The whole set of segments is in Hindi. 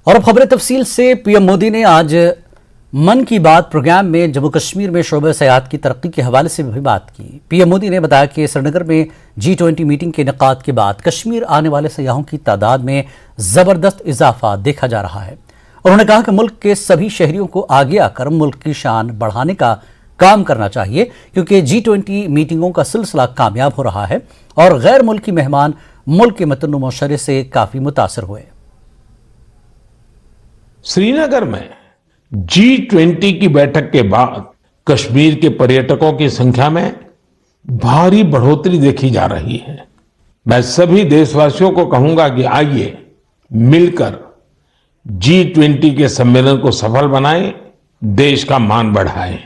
और अब खबरें तफसील से। पीएम मोदी ने आज मन की बात प्रोग्राम में जम्मू कश्मीर में शोबे सयाहत की तरक्की के हवाले से भी बात की। पीएम मोदी ने बताया कि श्रीनगर में G20 मीटिंग के इनेकाद के बाद कश्मीर आने वाले सयाहों की तादाद में जबरदस्त इजाफा देखा जा रहा है। उन्होंने कहा कि मुल्क के सभी शहरियों को आगे आकर मुल्क की शान बढ़ाने का काम करना चाहिए, क्योंकि G20 मीटिंगों का सिलसिला कामयाब हो रहा है और गैर मुल्की मेहमान मुल्क के मतन मुआशरे से काफी मुतासर हुए। श्रीनगर में G20 की बैठक के बाद कश्मीर के पर्यटकों की संख्या में भारी बढ़ोतरी देखी जा रही है। मैं सभी देशवासियों को कहूंगा कि आइए मिलकर G20 के सम्मेलन को सफल बनाएं, देश का मान बढ़ाएं।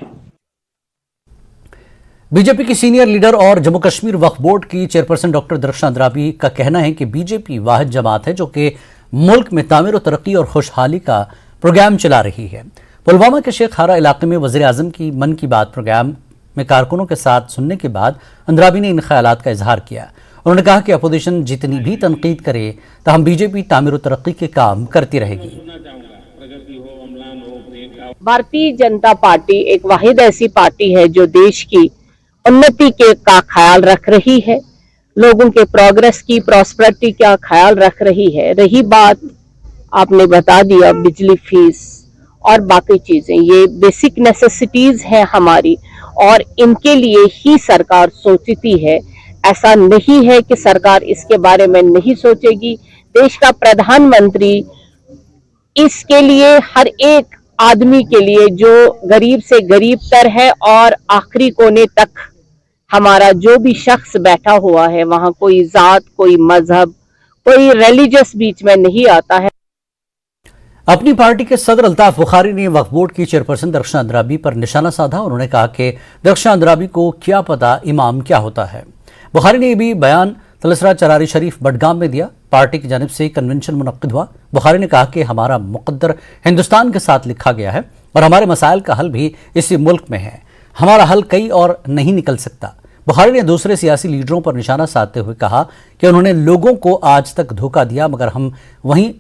बीजेपी की सीनियर लीडर और जम्मू कश्मीर वक्फ बोर्ड की चेयरपर्सन डॉक्टर दरख्शान अंद्राबी का कहना है कि बीजेपी वाहिद जमात है जो कि मुल्क में तामीर तरक्की और खुशहाली का प्रोग्राम चला रही है। पुलवामा के शेख हारा इलाके में वज़ीर आज़म की मन की बात प्रोग्राम में कारकुनों के साथ सुनने के बाद अंद्राबी ने इन ख्यालात का इजहार किया। उन्होंने कहा कि अपोजिशन जितनी भी तनकीद करे ताहम बीजेपी तामीर तरक्की के काम करती रहेगी। भारतीय जनता पार्टी एक वाहिद ऐसी पार्टी है जो देश की उन्नति के का ख्याल रख रही है, लोगों के प्रोग्रेस की, प्रॉस्पेरिटी का ख्याल रख रही है। रही बात आपने बता दिया बिजली फीस और बाकी चीजें, ये बेसिक नेसेसिटीज हैं हमारी और इनके लिए ही सरकार सोचती है। ऐसा नहीं है कि सरकार इसके बारे में नहीं सोचेगी। देश का प्रधानमंत्री इसके लिए हर एक आदमी के लिए जो गरीब से गरीब तर है और आखिरी कोने तक हमारा जो भी शख्स बैठा हुआ है, वहां कोई जात, कोई मजहब, कोई रिलीजियस बीच में नहीं आता है। अपनी पार्टी के सदर अल्ताफ बुखारी ने वक्फ बोर्ड की चेयरपर्सन दरख्शान अंद्राबी पर निशाना साधा। उन्होंने कहा कि दरख्शान अंद्राबी को क्या पता इमाम क्या होता है। बुखारी ने यह भी बयान तलसरा चरारी शरीफ बडगाम में दिया। पार्टी की जानिब से कन्वेंशन मुनक्किद हुआ। बुखारी ने कहा कि हमारा मुकद्दर हिंदुस्तान के साथ लिखा गया है और हमारे मसाइल का हल भी इसी मुल्क में है। हमारा हल कहीं और नहीं निकल सकता। बुखारी ने दूसरे सियासी लीडरों पर निशाना साधते हुए कहा कि उन्होंने लोगों को आज तक धोखा दिया, मगर हम वहीं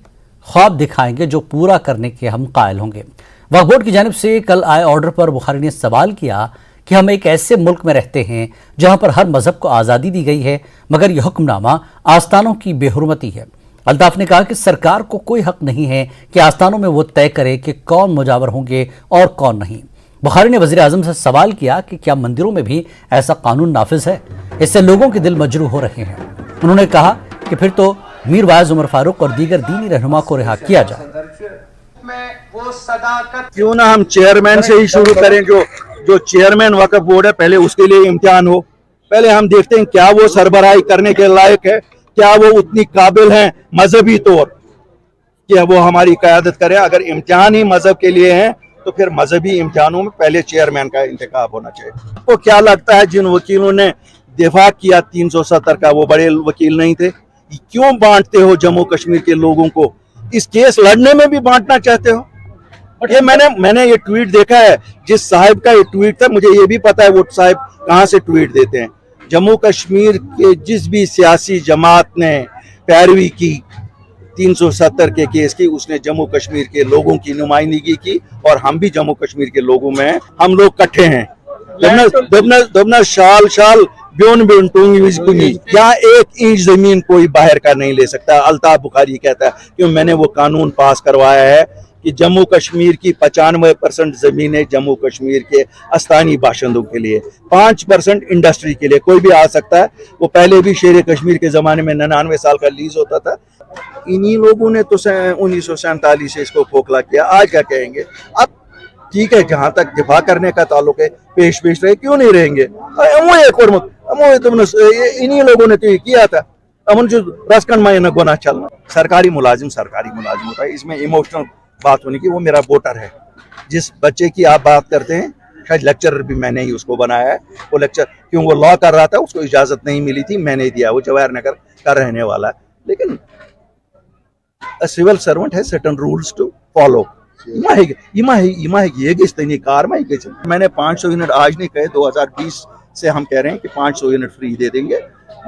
ख्वाब दिखाएंगे जो पूरा करने के हम कायल होंगे। वक्फ बोर्ड की जानिब से कल आए ऑर्डर पर बुखारी ने सवाल किया कि हम एक ऐसे मुल्क में रहते हैं जहां पर हर मजहब को आज़ादी दी गई है, मगर यह हुक्मनामा आस्थानों की बेहुरमती है। अल्ताफ ने कहा कि सरकार को कोई हक नहीं है कि आस्थानों में वो तय करे कि कौन मुजावर होंगे और कौन नहीं। बुखारी ने वज़ीर आज़म से सवाल किया कि क्या मंदिरों में भी ऐसा कानून नाफिज है? इससे लोगों के दिल मजरूह हो रहे हैं। उन्होंने कहा कि फिर तो मीर वाइज उमर फारूक और दीगर दीनी रहनुमा को रिहा किया जाए। क्यों ना हम चेयरमैन से ही शुरू करें। जो चेयरमैन वक्फ बोर्ड है, पहले उसके लिए इम्तिहान हो। पहले हम देखते हैं क्या वो सरबराही करने के लायक है, क्या वो उतनी काबिल हैं मजहबी तौर कि वो हमारी क़यादत करें। अगर इम्तिहान ही मजहब के लिए है तो फिर मजहबी इम्तिहानों में पहले चेयरमैन का इंतखाब होना चाहिए। आपको क्या लगता है जिन वकीलों ने दिफा किया 370 का, वो बड़े वकील नहीं थे? क्यों बांटते हो जम्मू कश्मीर के लोगों को? इस केस लड़ने में भी बांटना चाहते हो? ये मैंने ये ट्वीट देखा है, जिस साहिब का ये ट्वीट था, मुझे ये भी पता है वो साहिब कहाँ से ट्वीट देते हैं। जम्मू कश्मीर के जिस भी सियासी जमात ने पैरवी की 370 के केस की, उसने जम्मू कश्मीर के लोगों की नुमाइंदगी की और हम भी जम्मू कश्मीर के लोगों में हैं। हम लोग इकट्ठे हैं। दबना शाल या 1 इंच जमीन कोई बाहर का नहीं ले सकता। अल्ताफ बुखारी कहता है कि मैंने वो कानून पास करवाया है कि जम्मू कश्मीर की 95% जमीनें जम्मू कश्मीर के स्थानीय बाशिंदों के लिए, 5% इंडस्ट्री के लिए। कोई भी आ सकता है। वो पहले भी शेर कश्मीर के जमाने में 99 साल का लीज होता था। इन्हीं लोगों ने तो 1947 से इसको खोखला किया। आज क्या कहेंगे? अब ठीक है, जहां तक दिफा करने का ताल्लुक है, पेश रहे, क्यों नहीं रहेंगे? इन्हीं लोगों ने तो ये किया था। अमन जो रसकन मायना गुना चलना। सरकारी मुलाजिम होता है। इसमें इमोशनल बात होने की, वो मेरा वोटर है। जिस बच्चे की आप बात करते हैं, शायद लेक्चरर भी मैंने ही उसको बनाया है। वो लेक्चर क्यों, वो लॉ कर रहा था, उसको इजाजत नहीं मिली थी, मैंने दिया। वो जवाहर नगर का रहने वाला है। लेकिन सिविल सर्वेंट है, सर्टेन रूल्स टू फॉलो। मैंने 500 यूनिट आज नहीं कहे, 2020 से हम कह रहे हैं कि 500 यूनिट फ्री दे देंगे।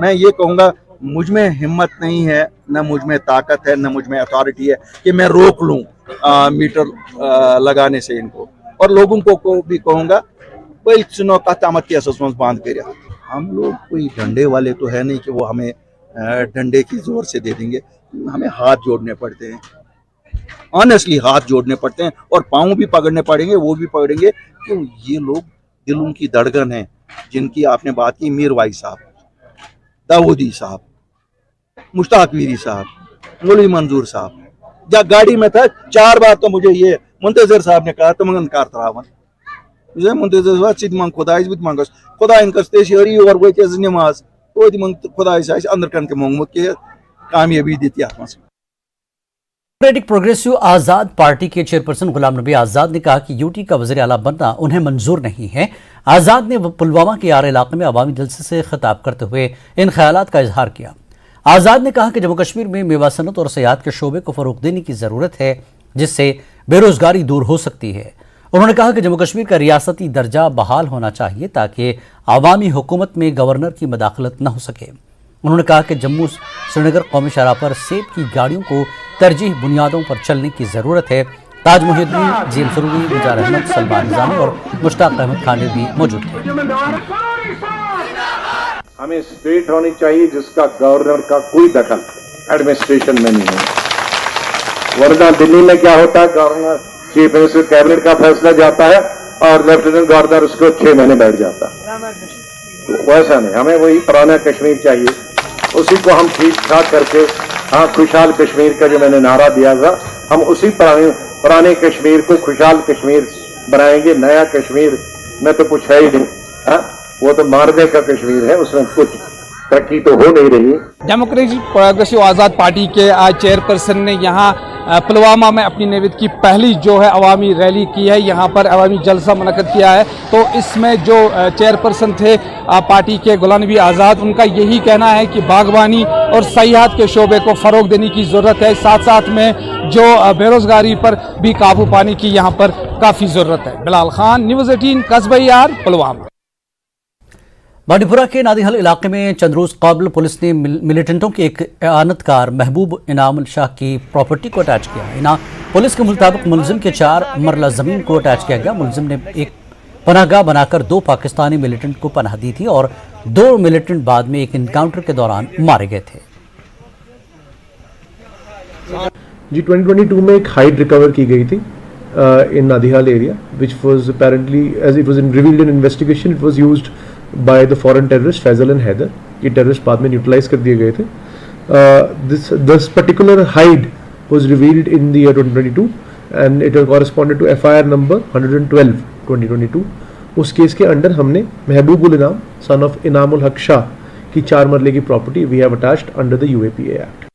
मैं ये कहूंगा मुझ में हिम्मत नहीं है, न मुझ में ताकत है, न मुझ में अथॉरिटी है कि मैं रोक लूं मीटर लगाने से इनको। और लोगों को भी कहूँगा भाई सुनो कतामत के असस बांध कर। हम लोग कोई डंडे वाले तो है नहीं कि वो हमें डंडे की जोर से दे देंगे। हमें हाथ जोड़ने पड़ते हैं, ऑनेस्टली हाथ जोड़ने पड़ते हैं, और पाँव भी पकड़ने पड़ेंगे, वो भी पकड़ेंगे कि ये लोग दिलों की धड़कन है जिनकी आपने बात की। मीर वाई साहब, दाऊदी साहब, मुश्ताक वीरी साहब, मौलवी मंजूर साहब, जब गाड़ी में था 4 बार तो मुझे ये मुंतजर साहब ने कहा तुम कार मुझे मुंतजर मंग खुदा खुदा इनकस्ते शहरी और वो नमाज तो खुदा अंदर कन के मोहम्मद के कामयाबी दी थी। डेमोक्रेटिक प्रोग्रेसिव आजाद पार्टी के चेयरपर्सन गुलाम नबी आजाद ने कहा कि यूटी का वज़ीर आला बनना उन्हें मंजूर नहीं है। आजाद ने पुलवामा के यार इलाके में अवामी जलसे से खिताब करते हुए इन ख्यालात का इजहार किया। आजाद ने कहा कि जम्मू कश्मीर में मेवा सनत और सयाहत के शोबे को फरोग देने की जरूरत है, जिससे बेरोजगारी दूर हो सकती है। उन्होंने कहा कि जम्मू कश्मीर का रियासती दर्जा बहाल होना चाहिए ताकि अवामी हुकूमत में गवर्नर की मदाखलत न हो सके। उन्होंने कहा कि जम्मू श्रीनगर कौमी शाहराह पर सेब की गाड़ियों को तरजीह बुनियादों पर चलने की जरूरत है। ताज मुहिद्दीन, जेम सरूरी, निजार अहमद, सलमान निजामी और मुश्ताक अहमद खान भी मौजूद थे। हमें स्टेट होनी चाहिए जिसका गवर्नर का कोई दखल एडमिनिस्ट्रेशन में नहीं है। वरना दिल्ली में क्या होता है, गवर्नर चीफ मिनिस्टर कैबिनेट का फैसला जाता है और लेफ्टिनेंट गवर्नर उसको 6 महीने बैठ जाता है। तो वैसा नहीं, हमें वही पुराना कश्मीर चाहिए, उसी को हम ठीक ठाक करके, हाँ खुशहाल कश्मीर का जो मैंने नारा दिया था, हम उसी पुराने कश्मीर को खुशहाल कश्मीर बनाएंगे। नया कश्मीर में तो कुछ है ही नहीं, हाँ वो तो मारने का कश्मीर है, उसमें कुछ तरक्की तो हो नहीं रही। डेमोक्रेटिक प्रोग्रेसिव आज़ाद पार्टी के आज चेयरपर्सन ने यहाँ पुलवामा में अपनी नेतृत्व की पहली जो है अवामी रैली की है, यहाँ पर अवामी जलसा मुनक़्क़द किया है। तो इसमें जो चेयरपर्सन थे पार्टी के गुलाम नबी आज़ाद, उनका यही कहना है कि बागवानी और सयाहत के शोबे को फ़रोग देने की ज़रूरत है, साथ साथ में जो बेरोज़गारी पर भी काबू पाने की यहाँ पर काफ़ी ज़रूरत है। बिलाल खान, न्यूज़ 18, कस्बा यार, पुलवामा। बांडीपुरा के नादिहल इलाके में चंद रोज कबल पुलिस ने मिलिटेंटों के एक आनतकार महबूब इनामुल शाह की प्रॉपर्टी को अटैच किया। पुलिस के मुताबिक मुलजिम के 4 मरला जमीन को अटैच किया गया। मुलजिम ने एक पनाहगाह बनाकर 2 पाकिस्तानी मिलिटेंट को पनाह दी थी और 2 मिलिटेंट बाद में एक इनकाउंटर के दौरान मारे गए थे। जी 2022 में एक हाइड रिकवर की गई थी इन Nadihal area, which was apparently, as it was revealed in investigation, it was used by the foreign terrorists Faisal and Haider। ये टेररिस्ट बाद में न्यूट्रलाइज कर दिए गए थे। This particular hide was revealed in the year 2022 and it corresponded to FIR number 112 2022। उस केस के अंडर हमने महबूबुल इनाम सन ऑफ इनामुल हक शाह की 4 मरले की property we have attached under the UAPA act.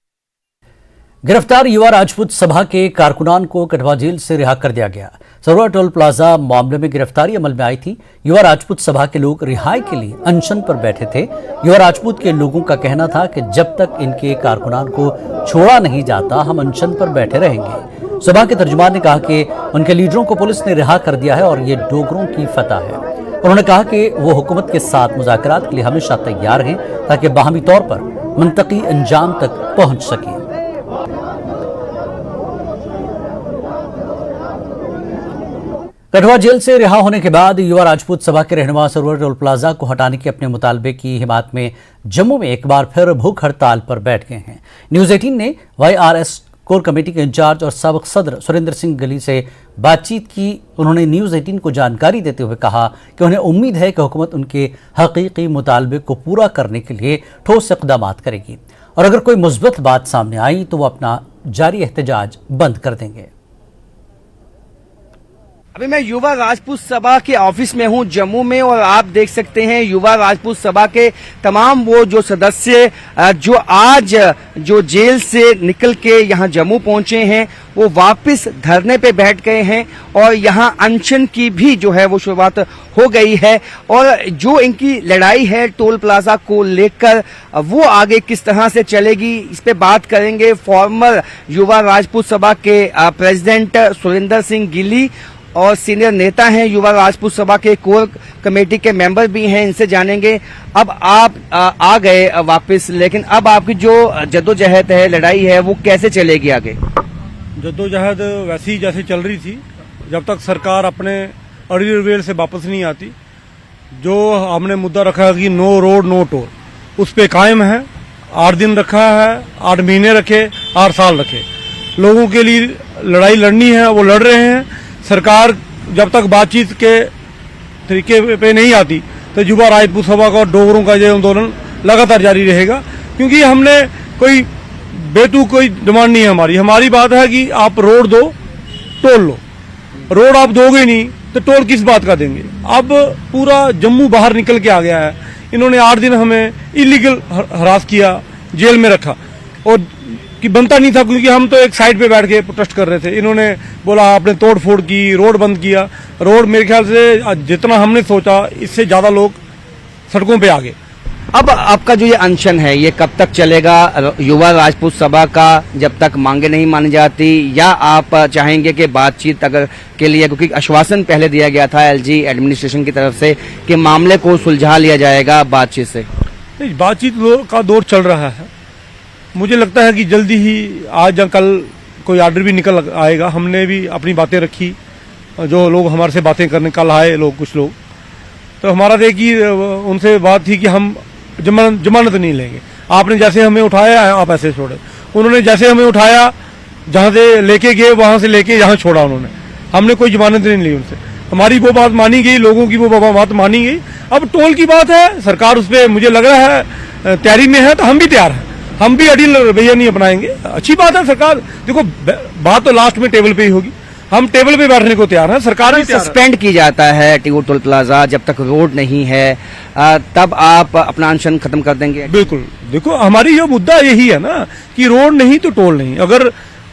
गिरफ्तार युवा राजपूत सभा के कारकुनान को कठवा जेल से रिहा कर दिया गया। सरोवर टोल प्लाजा मामले में गिरफ्तारी अमल में आई थी। युवा राजपूत सभा के लोग रिहाई के लिए अनशन पर बैठे थे। युवा राजपूत के लोगों का कहना था कि जब तक इनके कारकुनान को छोड़ा नहीं जाता हम अनशन पर बैठे रहेंगे। सभा के तर्जुमान ने कहा कि उनके लीडरों को पुलिस ने रिहा कर दिया है और ये डोगरों की फतह है। उन्होंने कहा कि वो हुकूमत के साथ मुज़ाकरात के लिए हमेशा तैयार हैं ताकि बाहमी तौर पर मंतकी अंजाम तक पहुंच सके। कठवा जेल से रिहा होने के बाद युवा राजपूत सभा के रहनुमा सरोवर टोल प्लाजा को हटाने के अपने मुतालबे की हिमायत में जम्मू में एक बार फिर भूख हड़ताल पर बैठ गए हैं। न्यूज़ 18 ने YRS कोर कमेटी के इंचार्ज और साबिक सदर सुरेंद्र सिंह गली से बातचीत की। उन्होंने न्यूज़ 18 को जानकारी देते हुए कहा कि उन्हें उम्मीद है कि हुकूमत उनके हकीकी मुतालबे को पूरा करने के लिए ठोस इक़दामात करेगी और अगर कोई मुस्बत बात सामने आई तो वो अपना जारी एहतजाज बंद कर देंगे। अभी मैं युवा राजपूत सभा के ऑफिस में हूं जम्मू में और आप देख सकते हैं युवा राजपूत सभा के तमाम वो जो सदस्य जो आज जो जेल से निकल के यहां जम्मू पहुंचे हैं वो वापस धरने पे बैठ गए हैं और यहां अनशन की भी जो है वो शुरुआत हो गई है और जो इनकी लड़ाई है टोल प्लाजा को लेकर वो आगे किस तरह से चलेगी इस पे बात करेंगे फॉर्मर युवा राजपूत सभा के प्रेसिडेंट सुरेंद्र सिंह गिली और सीनियर नेता हैं, युवा राजपूत सभा के कोर कमेटी के मेंबर भी हैं, इनसे जानेंगे। अब आप आ गए वापस, लेकिन अब आपकी जो जद्दोजहद है, लड़ाई है, वो कैसे चलेगी आगे? जद्दोजहद वैसी जैसे चल रही थी, जब तक सरकार अपने अर्ली रिवेल से वापस नहीं आती। जो हमने मुद्दा रखा है कि नो रोड नो टोल, उस पे कायम है। 8 दिन रखा है, 8 महीने रखे, 8 साल रखे, लोगों के लिए लड़ाई लड़नी है, वो लड़ रहे हैं। सरकार जब तक बातचीत के तरीके पे नहीं आती तो युवा राजपूत सभा का और डोगरों का ये आंदोलन लगातार जारी रहेगा, क्योंकि हमने कोई बेतुक कोई डिमांड नहीं है। हमारी बात है कि आप रोड दो, टोल लो। रोड आप दोगे नहीं तो टोल किस बात का देंगे? अब पूरा जम्मू बाहर निकल के आ गया है। इन्होंने 8 दिन हमें इलीगल हरास किया, जेल में रखा, और कि बनता नहीं था, क्योंकि हम तो एक साइड पे बैठ के प्रोटेस्ट कर रहे थे। इन्होंने बोला आपने तोड़ फोड़ की, रोड बंद किया। रोड मेरे ख्याल से जितना हमने सोचा इससे ज्यादा लोग सड़कों पे आ गए। अब आपका जो ये अनशन है, ये कब तक चलेगा? युवा राजपूत सभा का जब तक मांगे नहीं मानी जाती, या आप चाहेंगे कि बातचीत अगर के लिए, क्योंकि आश्वासन पहले दिया गया था एलजी एडमिनिस्ट्रेशन की तरफ से कि मामले को सुलझा लिया जाएगा बातचीत से? बातचीत का दौर चल रहा है। मुझे लगता है कि जल्दी ही आज या कल कोई आर्डर भी निकल आएगा। हमने भी अपनी बातें रखी, जो लोग हमारे से बातें करने कल आए लोग, कुछ लोग, तो हमारा देखिए उनसे बात थी कि हम जमानत नहीं लेंगे। आपने जैसे हमें उठाया आप ऐसे छोड़े। उन्होंने जैसे हमें उठाया, जहां से लेके गए वहां से लेके यहाँ छोड़ा उन्होंने। हमने कोई जमानत नहीं ली उनसे। हमारी वो बात मानी गई, लोगों की वो बात मानी गई। अब टोल की बात है, सरकार उस पर मुझे लग रहा है तैयारी में है, तो हम भी तैयार हैं। हम भी अड़ियल रवैया नहीं अपनाएंगे। अच्छी बात है, सरकार देखो बात तो लास्ट में टेबल पे ही होगी। हम टेबल पे बैठने को तैयार हैं, सरकार भी सस्पेंड की जाता है टिहू टोल प्लाजा जब तक रोड नहीं है, तब आप अपना अनशन खत्म कर देंगे? बिल्कुल। देखो हमारी ये मुद्दा यही है ना कि रोड नहीं तो टोल नहीं। अगर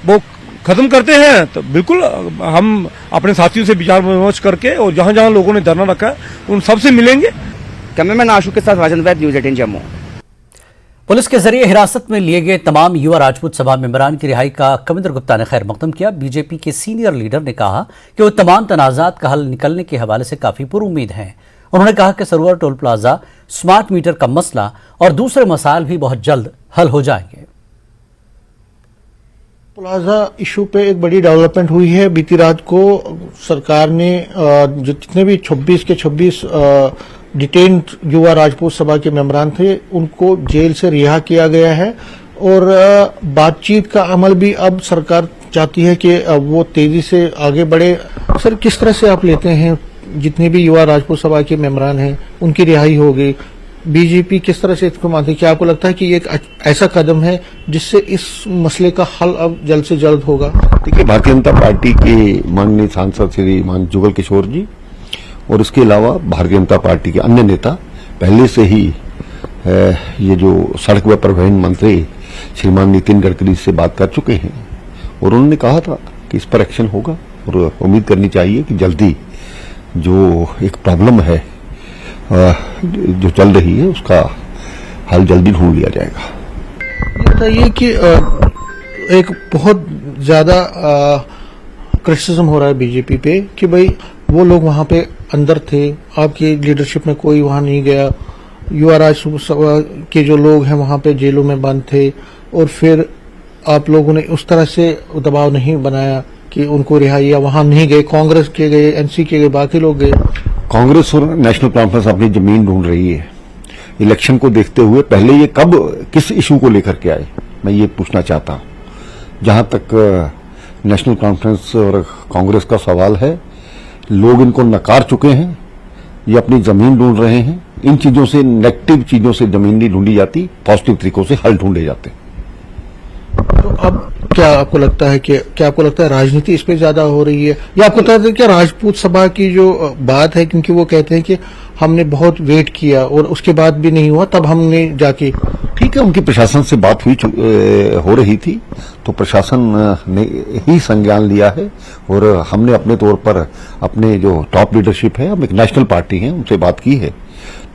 वो खत्म करते हैं तो बिल्कुल हम अपने साथियों से विचार विमर्श करके और जहां जहां लोगों ने धरना रखा है उन सबसे मिलेंगे। कैमरामैन आशु के साथ राजन वैद, न्यूज़ 18 जम्मू। पुलिस के जरिए हिरासत में लिए गए तमाम युवा राजपूत सभा मेंबरान की रिहाई का कविंद्र गुप्ता ने खैर मकदम किया। बीजेपी के सीनियर लीडर ने कहा कि वो तमाम तनाजात का हल निकलने के हवाले से काफी पुरुम्मीद हैं। उन्होंने कहा कि Sarwar toll plaza, smart meter का मसला और दूसरे मसाइल भी बहुत जल्द हल हो जाएंगे। प्लाजा इशू पे एक बड़ी डेवलपमेंट हुई है। बीती रात को सरकार ने जितने भी 26 के 26 डिटेन्ड युवा राजपूत सभा के मेंबरान थे उनको जेल से रिहा किया गया है, और बातचीत का अमल भी अब सरकार चाहती है कि वो तेजी से आगे बढ़े। सर, किस तरह से आप लेते हैं जितने भी युवा राजपूत सभा के मेंबरान हैं उनकी रिहाई हो गई, बीजेपी किस तरह से इसको मानती है? क्या आपको लगता है कि ये एक ऐसा कदम है जिससे इस मसले का हल अब जल्द से जल्द होगा? देखिए, भारतीय जनता पार्टी के माननीय सांसद श्री मान जुगल किशोर जी और इसके अलावा भारतीय जनता पार्टी के अन्य नेता पहले से ही ये जो सड़क व परिवहन मंत्री श्रीमान नितिन गडकरी से बात कर चुके हैं, और उन्होंने कहा था कि इस पर एक्शन होगा, और उम्मीद करनी चाहिए कि जल्दी जो एक प्रॉब्लम है जो चल रही है उसका हल जल्दी ढूंढ लिया जाएगा। ये बताइए कि एक बहुत ज्यादा क्रिटिसिज्म हो रहा है बीजेपी पे कि भाई वो लोग वहां पे अंदर थे, आपकी लीडरशिप में कोई वहां नहीं गया, युवा राजपूत सभा के जो लोग हैं वहां पे जेलों में बंद थे, और फिर आप लोगों ने उस तरह से दबाव नहीं बनाया कि उनको रिहाई, या वहां नहीं गए, कांग्रेस के गए, एनसी के गए, बाकी लोग गए। कांग्रेस और नेशनल कॉन्फ्रेंस अपनी जमीन ढूंढ रही है इलेक्शन को देखते हुए। पहले ये कब किस इशू को लेकर के आए, मैं ये पूछना चाहता हूं। जहां तक नेशनल कॉन्फ्रेंस और कांग्रेस का सवाल है, लोग इनको नकार चुके हैं, ये अपनी जमीन ढूंढ रहे हैं। इन चीजों से, नेगेटिव चीजों से जमीन नहीं ढूंढी जाती, पॉजिटिव तरीकों से हल ढूंढे जाते। तो अब क्या आपको लगता है कि राजनीति इस पे ज्यादा हो रही है, या आपको लगता है कि राजपूत सभा की जो बात है, क्योंकि वो कहते हैं कि हमने बहुत वेट किया और उसके बाद भी नहीं हुआ, तब हमने जाके, ठीक है, उनकी प्रशासन से बात हो रही थी तो प्रशासन ने ही संज्ञान लिया है, और हमने अपने तौर पर अपने जो टॉप लीडरशिप है, हम एक नेशनल पार्टी है, उनसे बात की है,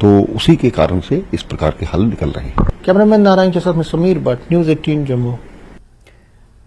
तो उसी के कारण से इस प्रकार के हल निकल रहे हैं। कैमरामैन नारायण के साथ में Sameer Bhatt, news 18 Jammu.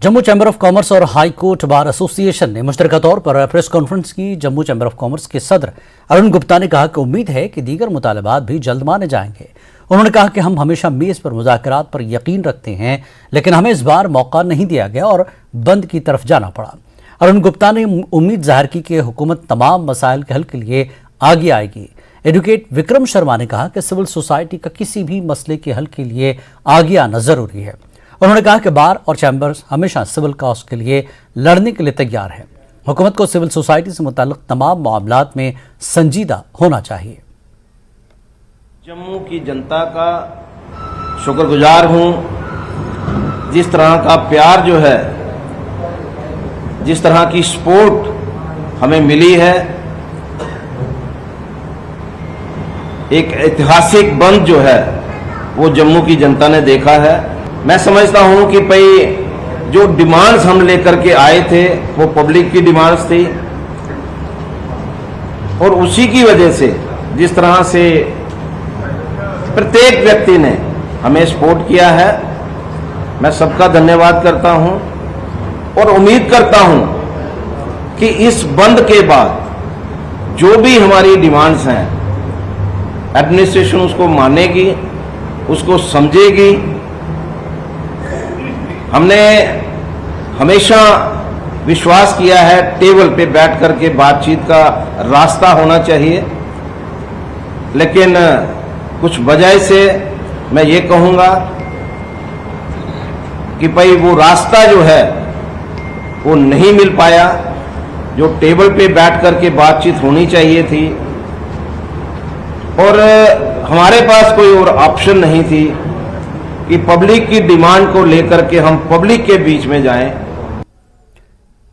Jammu chamber of commerce और हाई कोर्ट बार एसोसिएशन ने मुश्तरका तौर पर प्रेस कॉन्फ्रेंस की। जम्मू चैम्बर ऑफ कॉमर्स के सदर अरुण गुप्ता ने कहा कि उम्मीद है कि दीगर मुतालबात भी जल्द माने जाएंगे। उन्होंने कहा कि हम हमेशा मेज पर मुज़ाकरात पर यकीन रखते हैं, लेकिन हमें इस बार मौका नहीं दिया गया और बंद की तरफ जाना पड़ा। अरुण गुप्ता ने उम्मीद जाहिर की कि हुकूमत तमाम मसाइल के हल के लिए आगे आएगी। एडवोकेट विक्रम शर्मा ने कहा कि सिविल सोसाइटी का किसी भी मसले के हल के लिए आगे आना जरूरी है। उन्होंने कहा कि बार और चैम्बर्स हमेशा सिविल कॉज के लिए लड़ने के लिए तैयार है। हुकूमत को सिविल सोसाइटी से मुताल्लिक तमाम मामलात में संजीदा होना चाहिए। जम्मू की जनता का शुक्रगुजार हूं, जिस तरह का प्यार जो है, जिस तरह की सपोर्ट हमें मिली है। एक ऐतिहासिक बंद जो है वो जम्मू की जनता ने देखा है। मैं समझता हूं कि भाई जो डिमांड्स हम लेकर के आए थे वो पब्लिक की डिमांड्स थी, और उसी की वजह से जिस तरह से प्रत्येक व्यक्ति ने हमें सपोर्ट किया है, मैं सबका धन्यवाद करता हूं और उम्मीद करता हूं कि इस बंद के बाद जो भी हमारी डिमांड्स हैं एडमिनिस्ट्रेशन उसको मानेगी, उसको समझेगी। हमने हमेशा विश्वास किया है टेबल पे बैठ करके बातचीत का रास्ता होना चाहिए, लेकिन कुछ वजह से मैं ये कहूंगा कि भाई वो रास्ता जो है वो नहीं मिल पाया। जो टेबल पे बैठ करके बातचीत होनी चाहिए थी, और हमारे पास कोई और ऑप्शन नहीं थी कि पब्लिक की डिमांड को लेकर के हम पब्लिक के बीच में जाएं।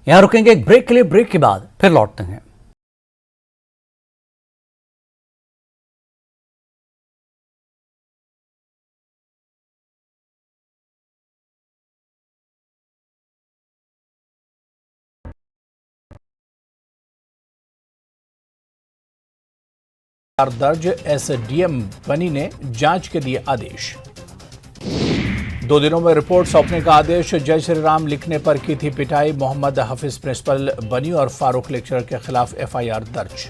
यहां रुकेंगे एक ब्रेक के लिए, ब्रेक के बाद फिर लौटते हैं। दर्ज एसडीएम बनी ने जांच के दिए आदेश। 2 दिनों में रिपोर्ट सौंपने का आदेश। जय श्री राम लिखने पर की थी पिटाई। मोहम्मद हाफिज प्रिंसिपल बनी और फारूक लेक्चरर के खिलाफ एफआईआर दर्ज।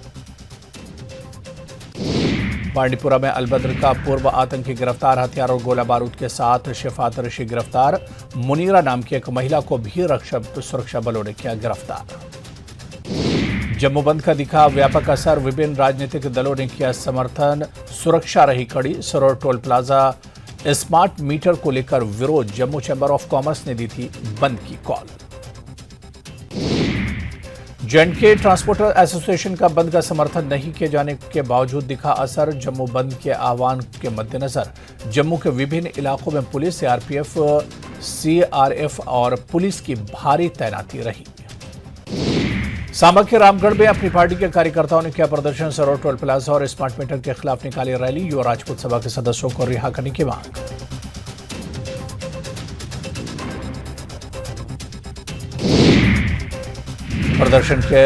बांडीपुरा में अलबद्र का पूर्व आतंकी गिरफ्तार। हथियार और गोला बारूद के साथ शिफात ऋषि गिरफ्तार। मुनीरा नाम की एक महिला को भी सुरक्षा बलों ने किया गिरफ्तार। जम्मू बंद का दिखा व्यापक असर। विभिन्न राजनीतिक दलों ने किया समर्थन। सुरक्षा रही कड़ी। सरोवर टोल प्लाजा स्मार्ट मीटर को लेकर विरोध। जम्मू चैम्बर ऑफ कॉमर्स ने दी थी बंद की कॉल। जेएंडके ट्रांसपोर्टर एसोसिएशन का बंद का समर्थन नहीं किए जाने के बावजूद दिखा असर। जम्मू बंद के आह्वान के मद्देनजर जम्मू के विभिन्न इलाकों में पुलिस, सीआरपीएफ, सीआरएफ और पुलिस की भारी तैनाती रही। सांबा के रामगढ़ में अपनी पार्टी के कार्यकर्ताओं ने किया प्रदर्शन। सरोवर टोल प्लाजा और स्मार्ट मीटर के खिलाफ निकाली रैली। युवा राजपूत सभा के सदस्यों को रिहा करने की मांग। प्रदर्शन के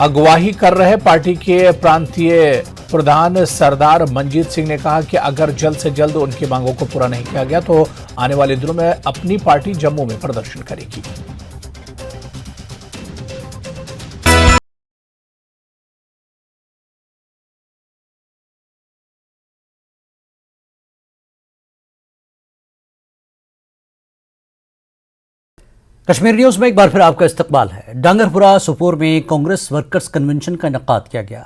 अगुवाही कर रहे पार्टी के प्रांतीय प्रधान सरदार मंजीत सिंह ने कहा कि अगर जल्द से जल्द उनकी मांगों को पूरा नहीं किया गया तो आने वाले दिनों में अपनी पार्टी जम्मू में प्रदर्शन करेगी। कश्मीर न्यूज में एक बार फिर आपका इस्तकबाल है। डांगरपुरा सुपोर में कांग्रेस वर्कर्स कन्वेंशन का इनेकाद किया गया।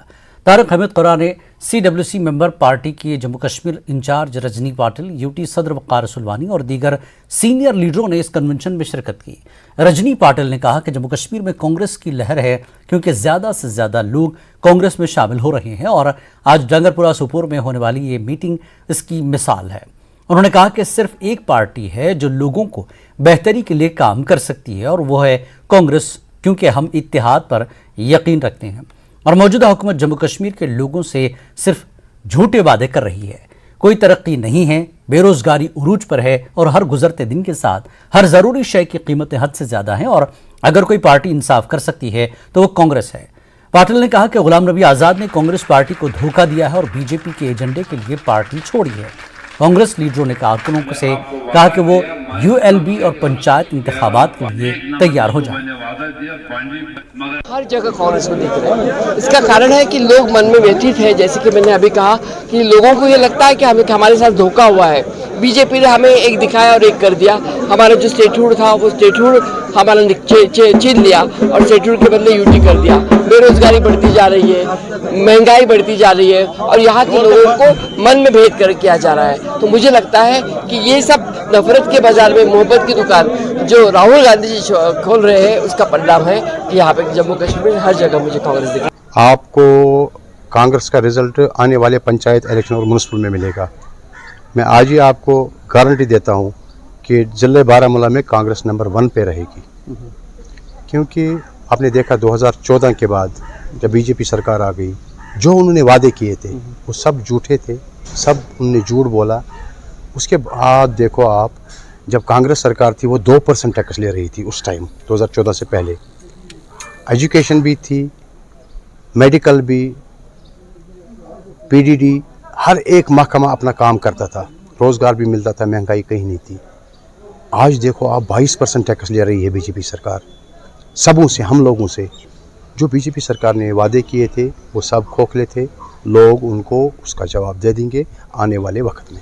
तारिक हमीद कुरैशी ने सीडब्ल्यूसी मेंबर पार्टी के जम्मू कश्मीर इंचार्ज रजनी पाटिल, यूटी सदर वक़ार सुलवानी और दीगर सीनियर लीडरों ने इस कन्वेंशन में शिरकत की। रजनी पाटिल ने कहा कि जम्मू कश्मीर में कांग्रेस की लहर है क्योंकि ज़्यादा से ज़्यादा लोग कांग्रेस में शामिल हो रहे हैं और आज डांगरपुरा सुपोर में होने वाली ये मीटिंग इसकी मिसाल है। उन्होंने कहा कि सिर्फ एक पार्टी है जो लोगों को बेहतरी के लिए काम कर सकती है और वो है कांग्रेस, क्योंकि हम इत्तेहाद पर यकीन रखते हैं और मौजूदा हुकूमत जम्मू कश्मीर के लोगों से सिर्फ झूठे वादे कर रही है। कोई तरक्की नहीं है, बेरोजगारी उरूज पर है और हर गुजरते दिन के साथ हर ज़रूरी शय की कीमतें हद से ज़्यादा हैं और अगर कोई पार्टी इंसाफ कर सकती है तो वो कांग्रेस है। पाटिल ने कहा कि गुलाम नबी आज़ाद ने कांग्रेस पार्टी को धोखा दिया है और बीजेपी के एजेंडे के लिए पार्टी छोड़ी है। कांग्रेस लीडरों ने कारकुनों से कहा कि वो ULB और पंचायत इंतखाबात के लिए तैयार हो जाएं। हर जगह कांग्रेस को देख रहे हैं। इसका कारण है कि लोग मन में व्यथित है, जैसे कि मैंने अभी कहा कि लोगों को ये लगता है कि हमारे साथ धोखा हुआ है। बीजेपी ने हमें एक दिखाया और एक कर दिया। हमारा जो स्टेटहुड था वो स्टेटहुड हमारा छीन लिया और स्टेटहुड के बदले यूटी कर दिया। बेरोजगारी बढ़ती जा रही है, महंगाई बढ़ती जा रही है और यहाँ के लोगों को मन में भेद कर किया जा रहा है। तो मुझे लगता है कि ये सब नफरत के बाजार में मोहब्बत की दुकान जो राहुल गांधी जी खोल रहे हैं उसका परिणाम है कि यहाँ पे जम्मू कश्मीर हर जगह मुझे कांग्रेस दिख। आपको कांग्रेस का रिजल्ट आने वाले पंचायत इलेक्शन और म्युनिसिपल में मिलेगा। मैं आज ही आपको गारंटी देता हूं कि जिले बारामूला में कांग्रेस नंबर 1 पे रहेगी, क्योंकि आपने देखा 2014 के बाद जब बीजेपी सरकार आ गई, जो उन्होंने वादे किए थे वो सब झूठे थे, सब उन्होंने झूठ बोला। उसके बाद देखो आप, जब कांग्रेस सरकार थी वो 2% टैक्स ले रही थी उस टाइम 2014 से पहले। एजुकेशन भी थी, मेडिकल भी, PDD, हर एक महकमा अपना काम करता था, रोज़गार भी मिलता था, महंगाई कहीं नहीं थी। आज देखो आप 22% टैक्स ले रही है बीजेपी सरकार सबों से, हम लोगों से। जो बीजेपी सरकार ने वादे किए थे वो सब खोखले थे, लोग उनको उसका जवाब दे देंगे आने वाले वक्त में।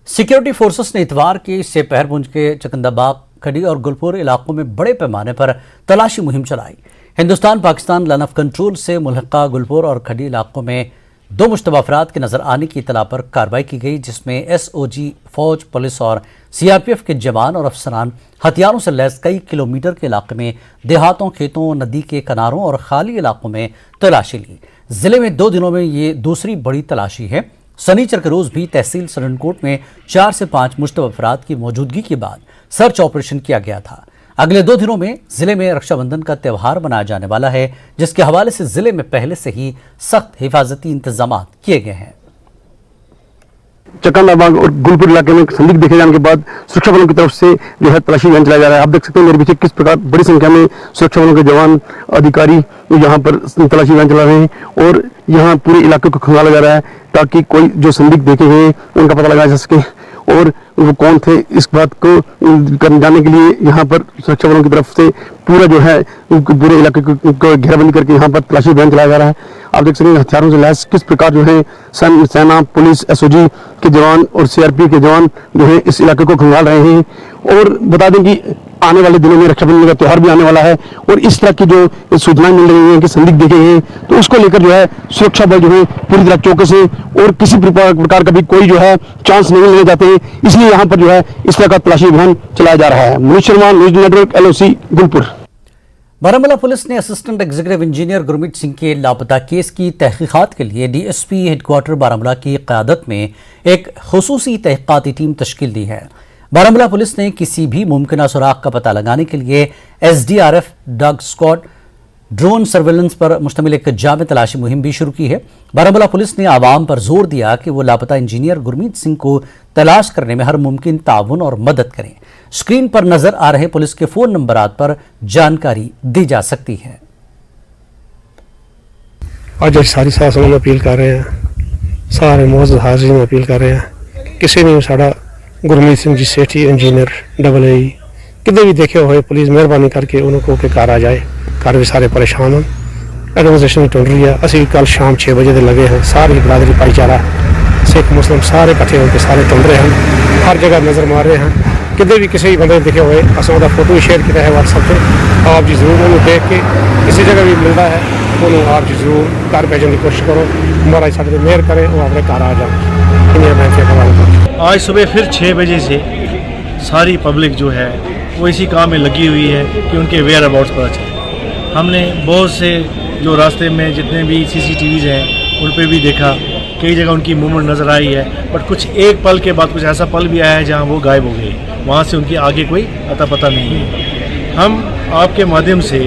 सिक्योरिटी फोर्सेस ने इतवार की सेपहरपुंज के चकंदाबाग, खड़ी और गुलपुर इलाकों में बड़े पैमाने पर तलाशी मुहिम चलाई। Hindustan Pakistan line of control से मुल्हका गुलपुर और खड़ी इलाकों में 2 मुश्तबा अफराद के नजर आने की इतला पर कार्रवाई की गई, जिसमें SOG, फौज, पुलिस और CRPF के जवान और अफसरान हथियारों से लैस कई किलोमीटर के इलाके में देहातों, खेतों, नदी के किनारों और खाली इलाकों में तलाशी ली। जिले में 2 दिनों में ये दूसरी बड़ी तलाशी है। शनिचर के रोज भी तहसील सरनकोट में 4 से 5 मुश्तबा अफराद की मौजूदगी के बाद सर्च ऑपरेशन किया गया था। अगले 2 दिनों में जिले में रक्षाबंधन का त्यौहार मनाया जाने वाला है, जिसके हवाले से जिले में पहले से ही सख्त हिफाजती इंतजाम किए गए हैं। चकंदाबाग और गुलपुर इलाके में संदिग्ध देखे जाने के बाद सुरक्षा बलों की तरफ से जो है तलाशी अभियान चलाया जा रहा है। आप देख सकते हैं मेरे पीछे किस प्रकार बड़ी संख्या में सुरक्षा बलों के जवान, अधिकारी यहाँ पर तलाशी अभियान चला रहे हैं और यहाँ पूरे इलाके को खंगाला जा रहा है ताकि कोई जो संदिग्ध देखे गए उनका पता लगाया जा सके और वो कौन थे, इस बात को जानने के लिए यहाँ पर सुरक्षा बलों की तरफ से पूरा जो है पूरे इलाके को घेराबंदी करके यहाँ पर तलाशी अभियान चलाया जा रहा है। आप देख सकते हैं हथियारों से लैस किस प्रकार जो है सेना, पुलिस, SOG के जवान और CRPF के जवान जो है इस इलाके को खंगाल रहे हैं। और बता दें कि आने वाले दिनों में रक्षाबंधन का त्यौहार भी आने वाला है और इस तरह की जो सूचनाएं मिल रही हैं कि संदिग्ध देखे हैं, तो उसको लेकर जो है सुरक्षा बल जो है पूरी तरह चौकस है और किसी प्रकार का भी कोई जो है चांस नहीं लेने जाते हैं। इसलिए यहाँ पर जो है इस तरह का तलाशी अभियान चलाया जा रहा है। Manish Sharma, news network, LOC, Gulpur. Baramulla police ने assistant executive engineer Gurmeet Singh के लापता केस की तहकीकात के लिए DSP हेडक्वार्टर बारामूला की क़यादत में एक खुसूसी तहकीकाती टीम तश्कील दी है। बारामूला पुलिस ने किसी भी मुमकिन सुराग का पता लगाने के लिए SDRF, dog squad, drone surveillance पर मुश्तमिल एक जामे तलाशी मुहिम भी शुरू की है। बारामूला पुलिस ने आवाम पर जोर दिया कि वो लापता इंजीनियर गुरमीत सिंह को तलाश करने में हर मुमकिन ताउन और मदद करें। स्क्रीन पर नजर आ रहे पुलिस के फोन नंबरात पर जानकारी दी जा सकती है। आज सारी सासों में अपील कर रहे हैं, सारे मौजूद हाजिर में अपील कर रहे हैं, किसी ने साड़ा गुरमीत सिंह जी सेठी इंजीनियर AA कितने भी देखे हुए पुलिस मेहरबानी करके उनको के घर आ जाए। घर भी सारे परेशान हैं, एडमिनिस्ट्रेशन टूट रही है। असं कल शाम 6 बजे लगे हैं, सारी बरादरी भाईचारा सिख मुस्लिम सारे इकट्ठे होकर सारे टुंड रहे हैं, हर जगह नज़र मार रहे हैं। कितने भी किसी बंदे देखे हुए असों का फोटो भी शेयर किया है व्हाट्सएप पर। आप जी जरूर उन्होंने देख के किसी जगह भी मिलता है उन्होंने आप जी जरूर घर भेजने की कोशिश करो। महाराज साढ़े मेहर करें और अपने घर आ जाए। आज सुबह फिर 6 बजे से सारी पब्लिक जो है वो इसी काम में लगी हुई है कि उनके वेयर अबाउट्स पता चले। हमने बहुत से जो रास्ते में जितने भी CCTVs हैं उन पर भी देखा, कई जगह उनकी मूवमेंट नज़र आई है, बट कुछ एक पल के बाद कुछ ऐसा पल भी आया है जहां वो गायब हो गई, वहां से उनकी आगे कोई अता पता नहीं है। हम आपके माध्यम से